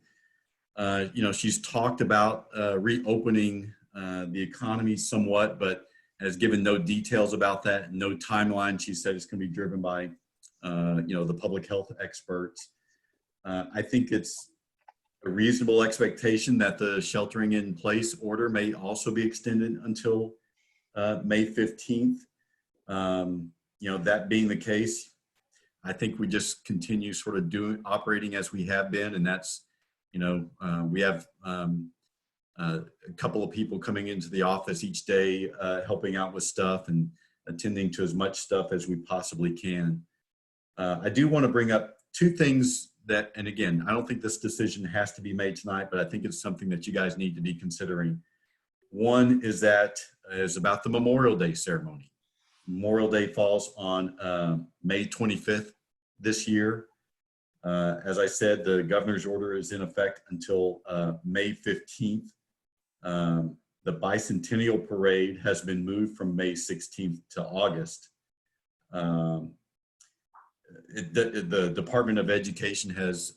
She's talked about reopening the economy somewhat, but has given no details about that, no timeline. She said it's going to be driven by, the public health experts. I think it's a reasonable expectation that the sheltering in place order may also be extended until May 15th. That being the case, I think we just continue sort of operating as we have been. And that's, we have a couple of people coming into the office each day, helping out with stuff and attending to as much stuff as we possibly can. I do want to bring up two things that, and again, I don't think this decision has to be made tonight, but I think it's something that you guys need to be considering. One is about the Memorial Day ceremony. Memorial Day falls on May 25th this year. As I said, the governor's order is in effect until May 15th. The bicentennial parade has been moved from May 16th to August. The Department of Education has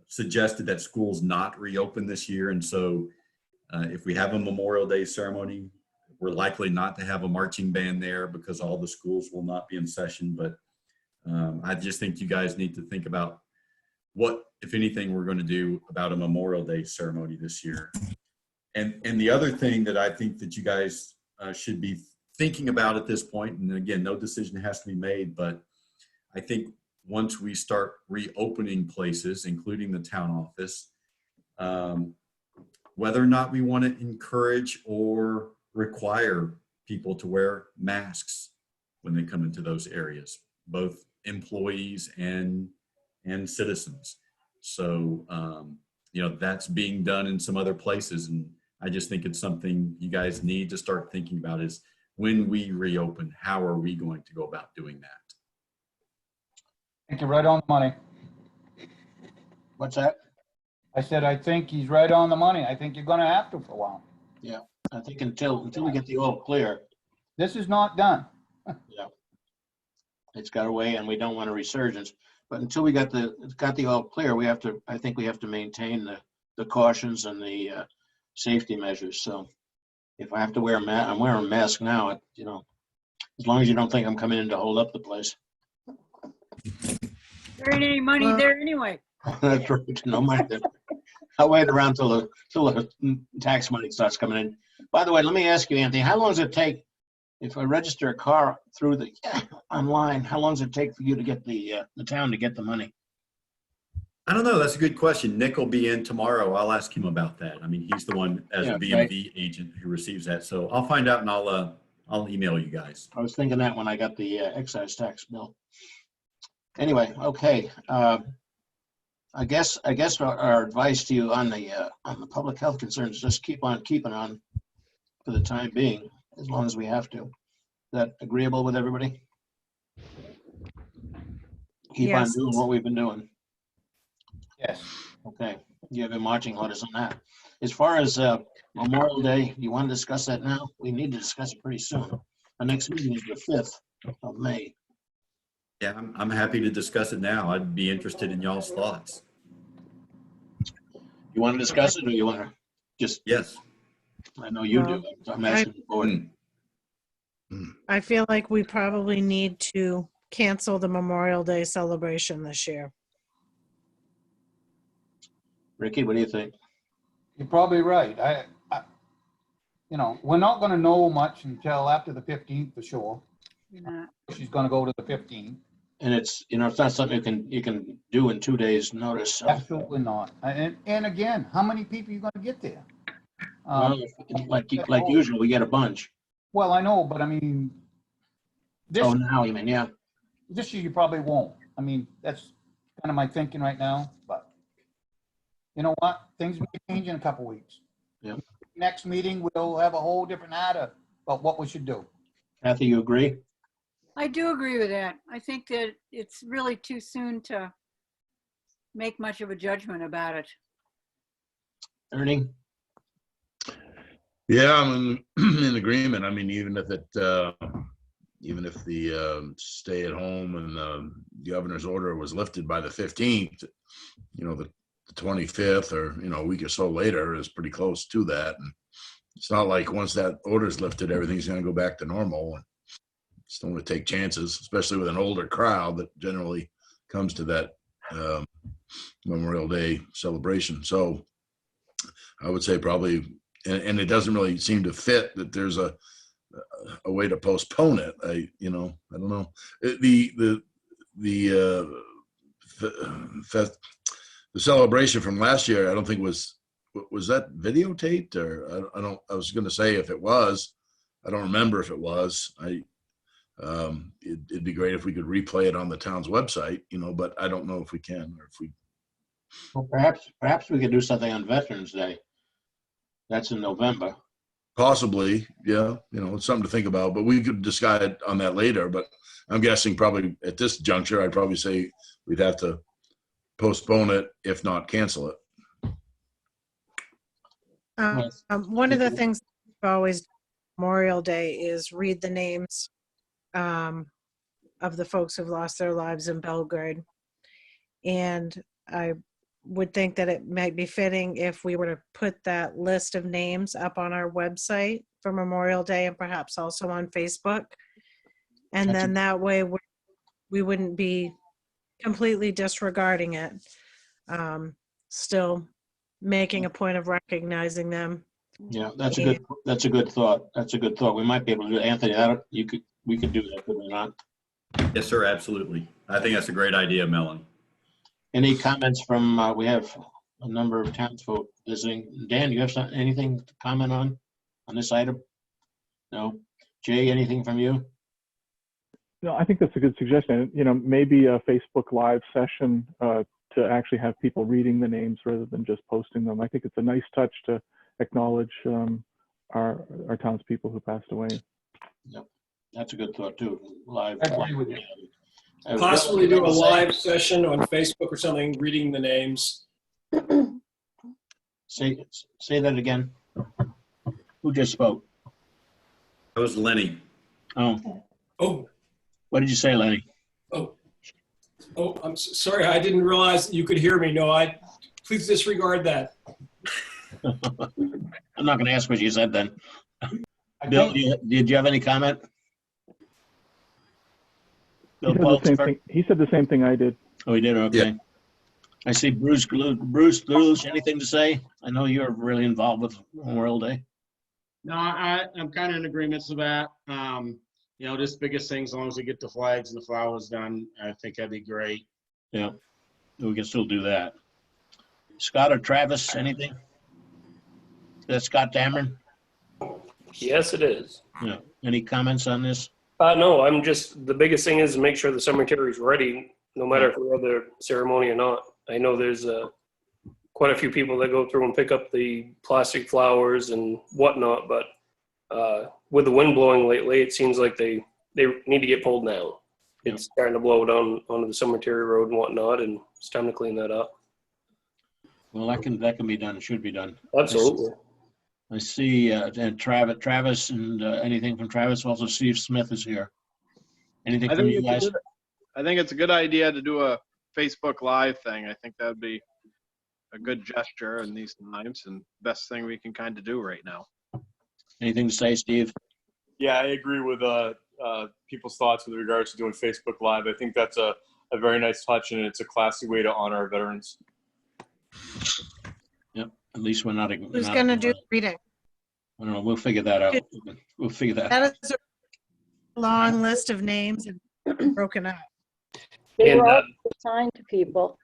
suggested that schools not reopen this year. And so if we have a Memorial Day ceremony, we're likely not to have a marching band there because all the schools will not be in session. But I just think you guys need to think about what, if anything, we're going to do about a Memorial Day ceremony this year. And the other thing that I think that you guys should be thinking about at this point, and again, no decision has to be made, but I think once we start reopening places, including the town office, whether or not we want to encourage or require people to wear masks when they come into those areas, both employees and citizens. So, that's being done in some other places. And I just think it's something you guys need to start thinking about is when we reopen, how are we going to go about doing that? I think you're right on the money. What's that? I said, I think he's right on the money. I think you're gonna have to for a while. I think until we get the all clear, This is not done. it's got away and we don't want a resurgence. But until we got the all clear, I think we have to maintain the cautions and the safety measures. So if I have to wear a mask, I'm wearing a mask now, as long as you don't think I'm coming in to hold up the place. There ain't any money there anyway. That's right. No mind. I'll wait around till the tax money starts coming in. By the way, let me ask you, Anthony, how long does it take if I register a car through the online? How long does it take for you to get the town to get the money? I don't know. That's a good question. Nick will be in tomorrow. I'll ask him about that. I mean, he's the one as a BMV agent who receives that. So I'll find out and I'll email you guys. I was thinking that when I got the excise tax bill. Anyway, okay. I guess our advice to you on the public health concerns is just keep on keeping on for the time being, as long as we have to. Is that agreeable with everybody? Keep on Yes. doing what we've been doing. Yes. Okay, you have your marching orders on that. As far as Memorial Day, you want to discuss that now? We need to discuss it pretty soon. Our next meeting is the 5th of May. Yeah, I'm happy to discuss it now. I'd be interested in y'all's thoughts. You want to discuss it or you want to just, Yes. I know you do. I'm asking the board. I feel like we probably need to cancel the Memorial Day celebration this year. Ricky, what do you think? You're probably right. We're not gonna know much until after the 15th for sure. Yeah. She's gonna go to the 15th. And it's, it's not something you can do in 2 days' notice. So. Absolutely not. And again, how many people are you gonna get there? Well, like usual, we get a bunch. Well, I know, but I mean, this, Oh, now you mean, yeah. this year you probably won't. I mean, that's kind of my thinking right now, but you know what? Things may change in a couple weeks. Yeah. Next meeting, we'll have a whole different idea about what we should do. Kathy, you agree? I do agree with that. I think that it's really too soon to make much of a judgment about it. Ernie? Yeah, I'm in agreement. I mean, even if the stay at home and the governor's order was lifted by the 15th, the 25th or, a week or so later is pretty close to that. And it's not like once that order's lifted, everything's going to go back to normal. And just don't want to take chances, especially with an older crowd that generally comes to that Memorial Day celebration. So I would say probably, and it doesn't really seem to fit that there's a way to postpone it. I don't know. The celebration from last year, I don't think was that videotaped, or I was going to say if it was, I don't remember if it was. It'd be great if we could replay it on the town's website, but I don't know if we can or if we. Well, perhaps we could do something on Veterans Day. That's in November. Possibly, yeah. It's something to think about, but we could decide on that later. But I'm guessing probably at this juncture, I'd probably say we'd have to postpone it, if not cancel it. One of the things I've always Memorial Day is read the names of the folks who've lost their lives in Belgrade. And I would think that it might be fitting if we were to put that list of names up on our website for Memorial Day and perhaps also on Facebook. And then that way we wouldn't be completely disregarding it. Still making a point of recognizing them. Yeah, that's a good thought. That's a good thought. We might be able to do it. Anthony, we could do that, could we not? Yes, sir. Absolutely. I think that's a great idea, Melon. Any comments from, we have a number of townsfolk visiting. Dan, do you have anything to comment on this item? No? Jay, anything from you? No, I think that's a good suggestion. Maybe a Facebook Live session to actually have people reading the names rather than just posting them. I think it's a nice touch to acknowledge our townspeople who passed away. Yep, that's a good thought too. Live. I agree with you. Possibly do a live session on Facebook or something, reading the names. Say that again. Who just spoke? That was Lenny. Oh. Oh. What did you say, Lenny? Oh, I'm sorry. I didn't realize that you could hear me. No, please disregard that. I'm not going to ask what you said then. Bill, did you have any comment? Bill he said the same thing I did. Oh, he did? Okay. Yeah. I see Bruce Glues, anything to say? I know you're really involved with Memorial Day. No, I'm kind of in agreement with that. Just biggest thing, as long as we get the flags and the flowers done, I think that'd be great. Yeah, we can still do that. Scott or Travis, anything? Is that Scott Dameron? Yes, it is. Yeah. Any comments on this? No, the biggest thing is to make sure the cemetery is ready, no matter if we have the ceremony or not. I know there's quite a few people that go through and pick up the plastic flowers and whatnot, but with the wind blowing lately, it seems like they need to get pulled now. It's starting to blow down onto the cemetery road and whatnot, and it's time to clean that up. Well, that can be done. It should be done. Absolutely. I see, and Travis and anything from Travis. Also, Steve Smith is here. Anything I from think you it's guys? I think it's a good idea to do a Facebook Live thing. I think that would be a good gesture in these times and best thing we can kind of do right now. Anything to say, Steve? Yeah, I agree with people's thoughts with regards to doing Facebook Live. I think that's a very nice touch, and it's a classy way to honor our veterans. Yep. At least we're not. Who's going to do the reading? I don't know. We'll figure that out. We'll figure that out. That is a long list of names and broken up. They And, were all assigned to people.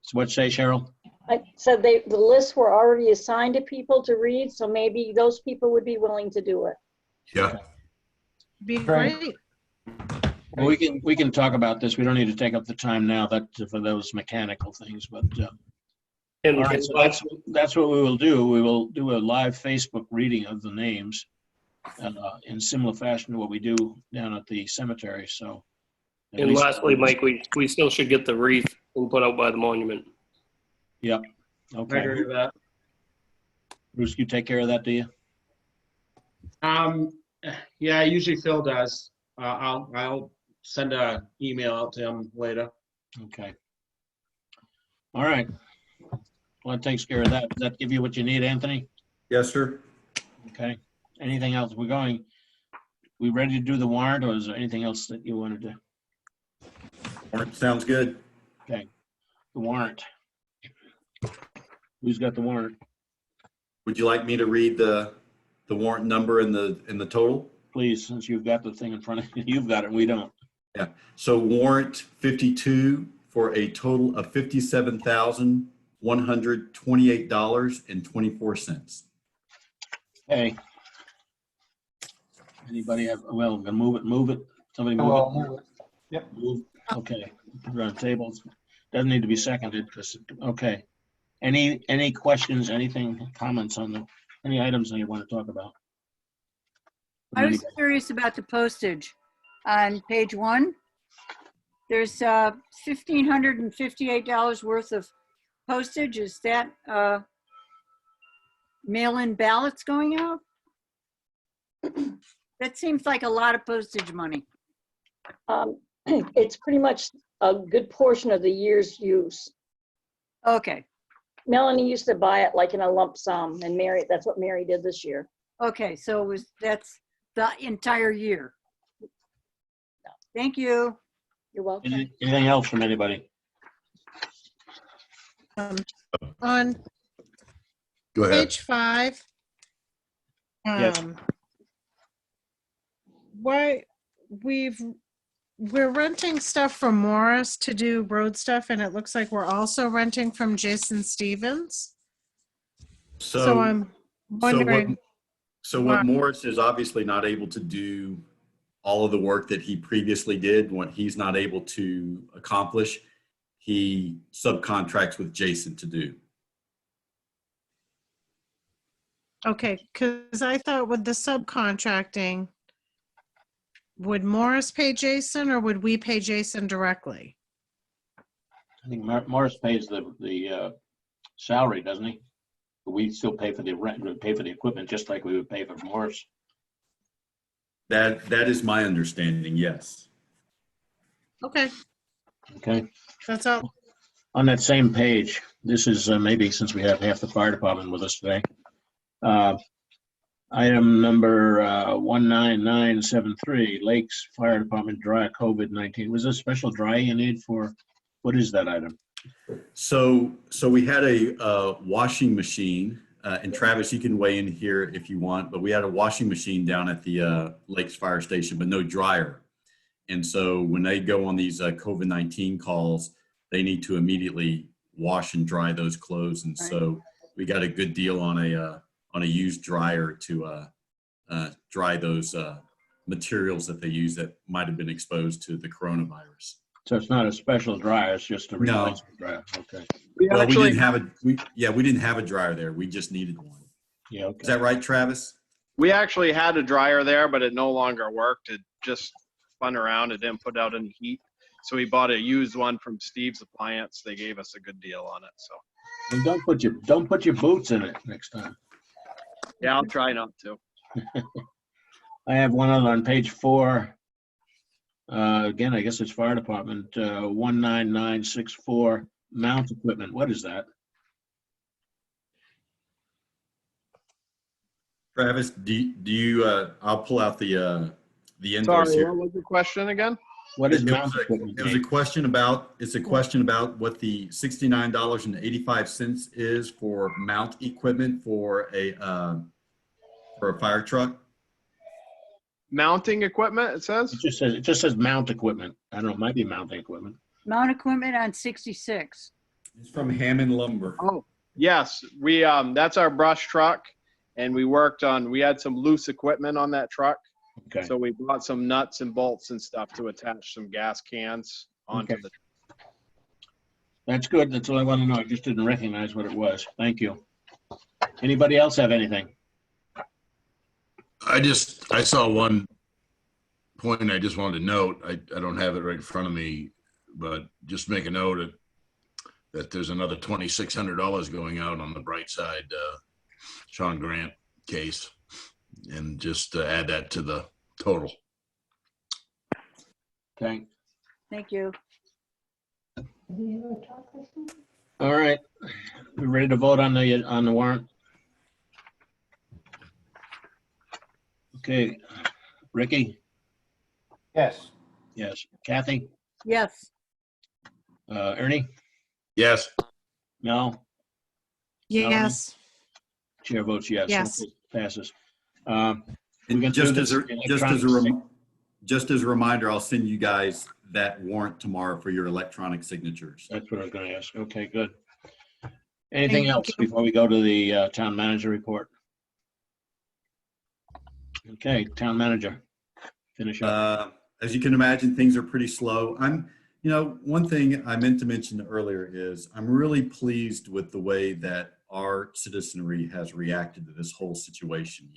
So what say, Cheryl? I said the lists were already assigned to people to read, so maybe those people would be willing to do it. Yeah. Be great. Well, we can talk about this. We don't need to take up the time now for those mechanical things, but And all right, so that's what we will do. We will do a live Facebook reading of the names in similar fashion to what we do down at the cemetery. So, at And least- lastly, Mike, we still should get the wreath and put out by the monument. Yep. I Okay. agree with that. Bruce, you take care of that, do you? Yeah, usually Phil does. I'll send a email out to him later. Okay. All right. Well, that takes care of that. Does that give you what you need, Anthony? Yes, sir. Okay. Anything else? We ready to do the warrant, or is there anything else that you wanted to? Warrant sounds good. Okay. The warrant. Who's got the warrant? Would you like me to read the warrant number and the total? Please, since you've got the thing in front of you. You've got it, we don't. Yeah. So warrant 52 for a total of $57,128.24. Hey. Anybody have, well, I'm gonna move it. Somebody move Well, it. move it. Yep. Move. Okay. Put it on tables. Doesn't need to be seconded because, okay. Any questions, anything, comments on any items that you want to talk about? I was curious about the postage on page 1. There's $1,558 worth of postage. Is that mail-in ballots going out? That seems like a lot of postage money. It's pretty much a good portion of the year's use. Okay. Melanie used to buy it like in a lump sum, and that's what Mary did this year. Okay, so that's the entire year. Thank you. You're welcome. Anything else from anybody? On Go ahead. page 5. Yes. We're renting stuff from Morris to do road stuff, and it looks like we're also renting from Jason Stevens. So I'm wondering. So what Morris is obviously not able to do all of the work that he previously did, what he's not able to accomplish, he subcontracts with Jason to do. Okay, because I thought with the subcontracting, would Morris pay Jason or would we pay Jason directly? I think Morris pays the salary, doesn't he? But we still pay for the rent, we pay for the equipment just like we would pay for Morris. That is my understanding, yes. Okay, Okay. that's all. On that same page, this is maybe since we have half the fire department with us today. Item number 19973, Lakes Fire Department dry COVID-19. Was there a special dry you need for, what is that item? So we had a washing machine, and Travis, you can weigh in here if you want, but we had a washing machine down at the Lakes Fire Station, but no dryer. And so when they go on these COVID-19 calls, they need to immediately wash and dry those clothes. And so we got a good deal on a used dryer to dry those materials that they use that might have been exposed to the coronavirus. So it's not a special dryer, it's just a replacement dryer. Okay. We Well, we actually, didn't have a dryer there. We just needed one. Yeah. Okay. Is that right, Travis? we actually had a dryer there, but it no longer worked. It just spun around. It didn't put out any heat. So we bought a used one from Steve's Appliance. They gave us a good deal on it. So And don't put your boots in it next time. Yeah, I'll try not to. I have one other on page 4. Again, I guess it's fire department, 19964, mount equipment. What is that? Travis, do you, I'll pull out the invoice Sorry, here. what was the question again? What is It mount was equipment? it was a question about, it's a question about what the $69.85 is for mount equipment for a fire truck. Mounting equipment, it says? It just says mount equipment. I don't know, it might be mounting equipment. Mount equipment on 66. It's from Hammond Lumber. Oh, yes, we, that's our brush truck. And we had some loose equipment on that truck. Okay. So we bought some nuts and bolts and stuff to attach some gas cans onto Okay. the. That's good. That's all I want to know. I just didn't recognize what it was. Thank you. Anybody else have anything? I saw one point I just wanted to note. I don't have it right in front of me, but just make a note that there's another $2,600 going out on the bright side, Sean Grant case, and just add that to the total. Okay. Thank you. All right. We ready to vote on the warrant? Okay. Ricky? Yes. Yes. Kathy? Yes. Ernie? Yes. Mel? Yes. Chair votes yes. Yes. Okay, passes. And can just do as this just as a reminder, I'll send you guys that warrant tomorrow for your electronic signatures. That's what I was going to ask. Okay, good. Anything Thank else you. before we go to the town manager report? Okay, town manager, finish up. As you can imagine, things are pretty slow. One thing I meant to mention earlier is I'm really pleased with the way that our citizenry has reacted to this whole situation.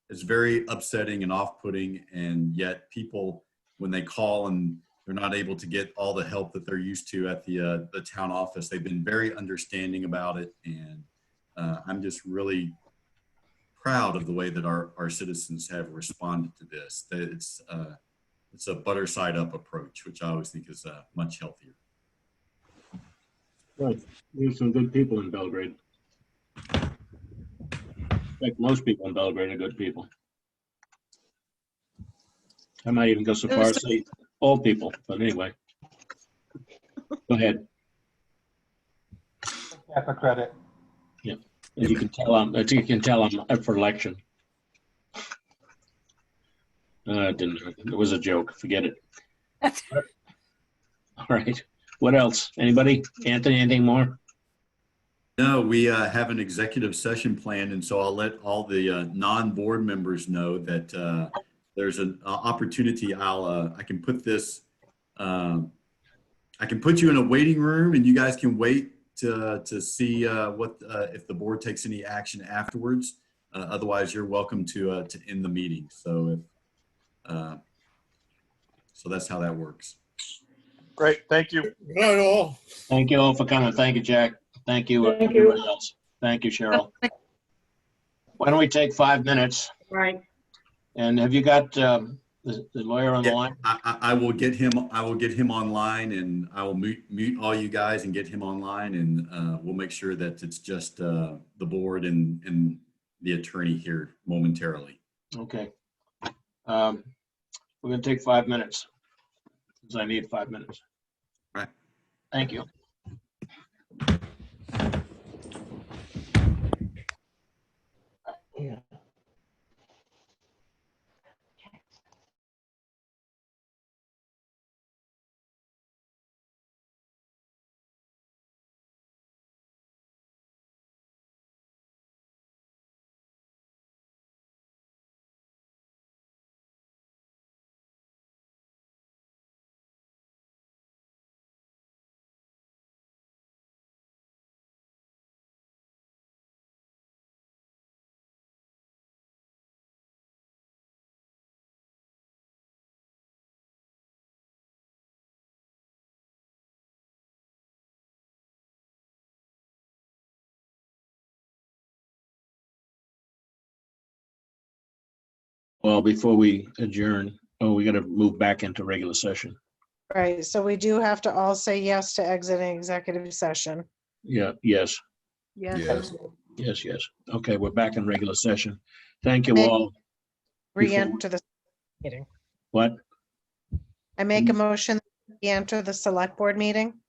It's very upsetting and off-putting, and yet people, when they call and they're not able to get all the help that they're used to at the town office, they've been very understanding about it, and I'm just really proud of the way that our citizens have responded to this. That it's a butter side up approach, which I always think is much healthier. Good. There's some good people in Belgrade. In fact, most people in Belgrade are good people. I might even go so far as to say all people, but anyway. Go ahead. Half a credit. Yeah. As you can tell, I'm up for election. It was a joke. Forget it. All right. What else? Anybody? Anthony, anything more? No, we have an executive session planned, and so I'll let all the non-board members know that there's an opportunity. I can put this. I can put you in a waiting room, and you guys can wait to see if the board takes any action afterwards. Otherwise, you're welcome to end the meeting. So that's how that works. Great, thank you. Good night, all. Thank you all for coming. Thank you, Jack. Thank you, Thank you. everybody else. Thank you, Cheryl. Why don't we take 5 minutes? Right. And have you got the lawyer on the line? I will get him. I will get him online, and I will mute all you guys and get him online, and we'll make sure that it's just the board and the attorney here momentarily. Okay. We're going to take 5 minutes because I need 5 minutes. Right. Thank you. Yeah. Well, before we adjourn, we got to move back into regular session. Right, so we do have to all say yes to exiting executive session. Yeah, yes, Yes. yes. Okay, we're back in regular session. Thank you Make- all. Re-enter the meeting. What? I make a motion to re-enter the select board meeting.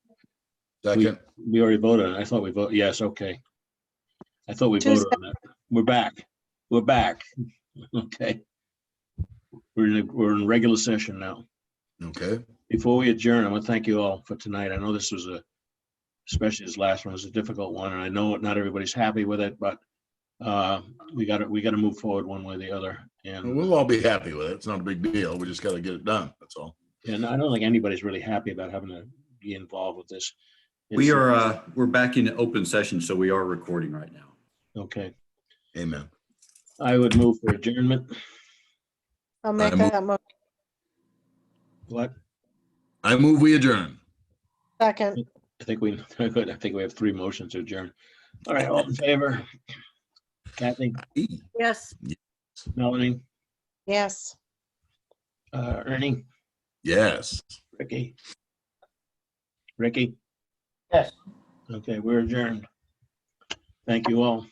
Second. We already voted. I thought we voted. Yes, okay. I thought we Tuesday. voted on that. We're back. We're back. Okay. We're in regular session now. Okay. Before we adjourn, I want to thank you all for tonight. I know this was especially this last one was a difficult one, and I know not everybody's happy with it, but we got to move forward one way or the other. And We'll all be happy with it. It's not a big deal. We just got to get it done. That's all. and I don't think anybody's really happy about having to be involved with this. We're back in open session, so we are recording right now. Okay. Amen. I would move for adjournment. I'll make I move- that motion. What? I move we adjourn. Second, I think we have 3 motions to adjourn. All right, all in favor? Kathy, Yes. Melanie, yes. Ernie, Yes. Ricky? Yes. Okay, we're adjourned. Thank you all.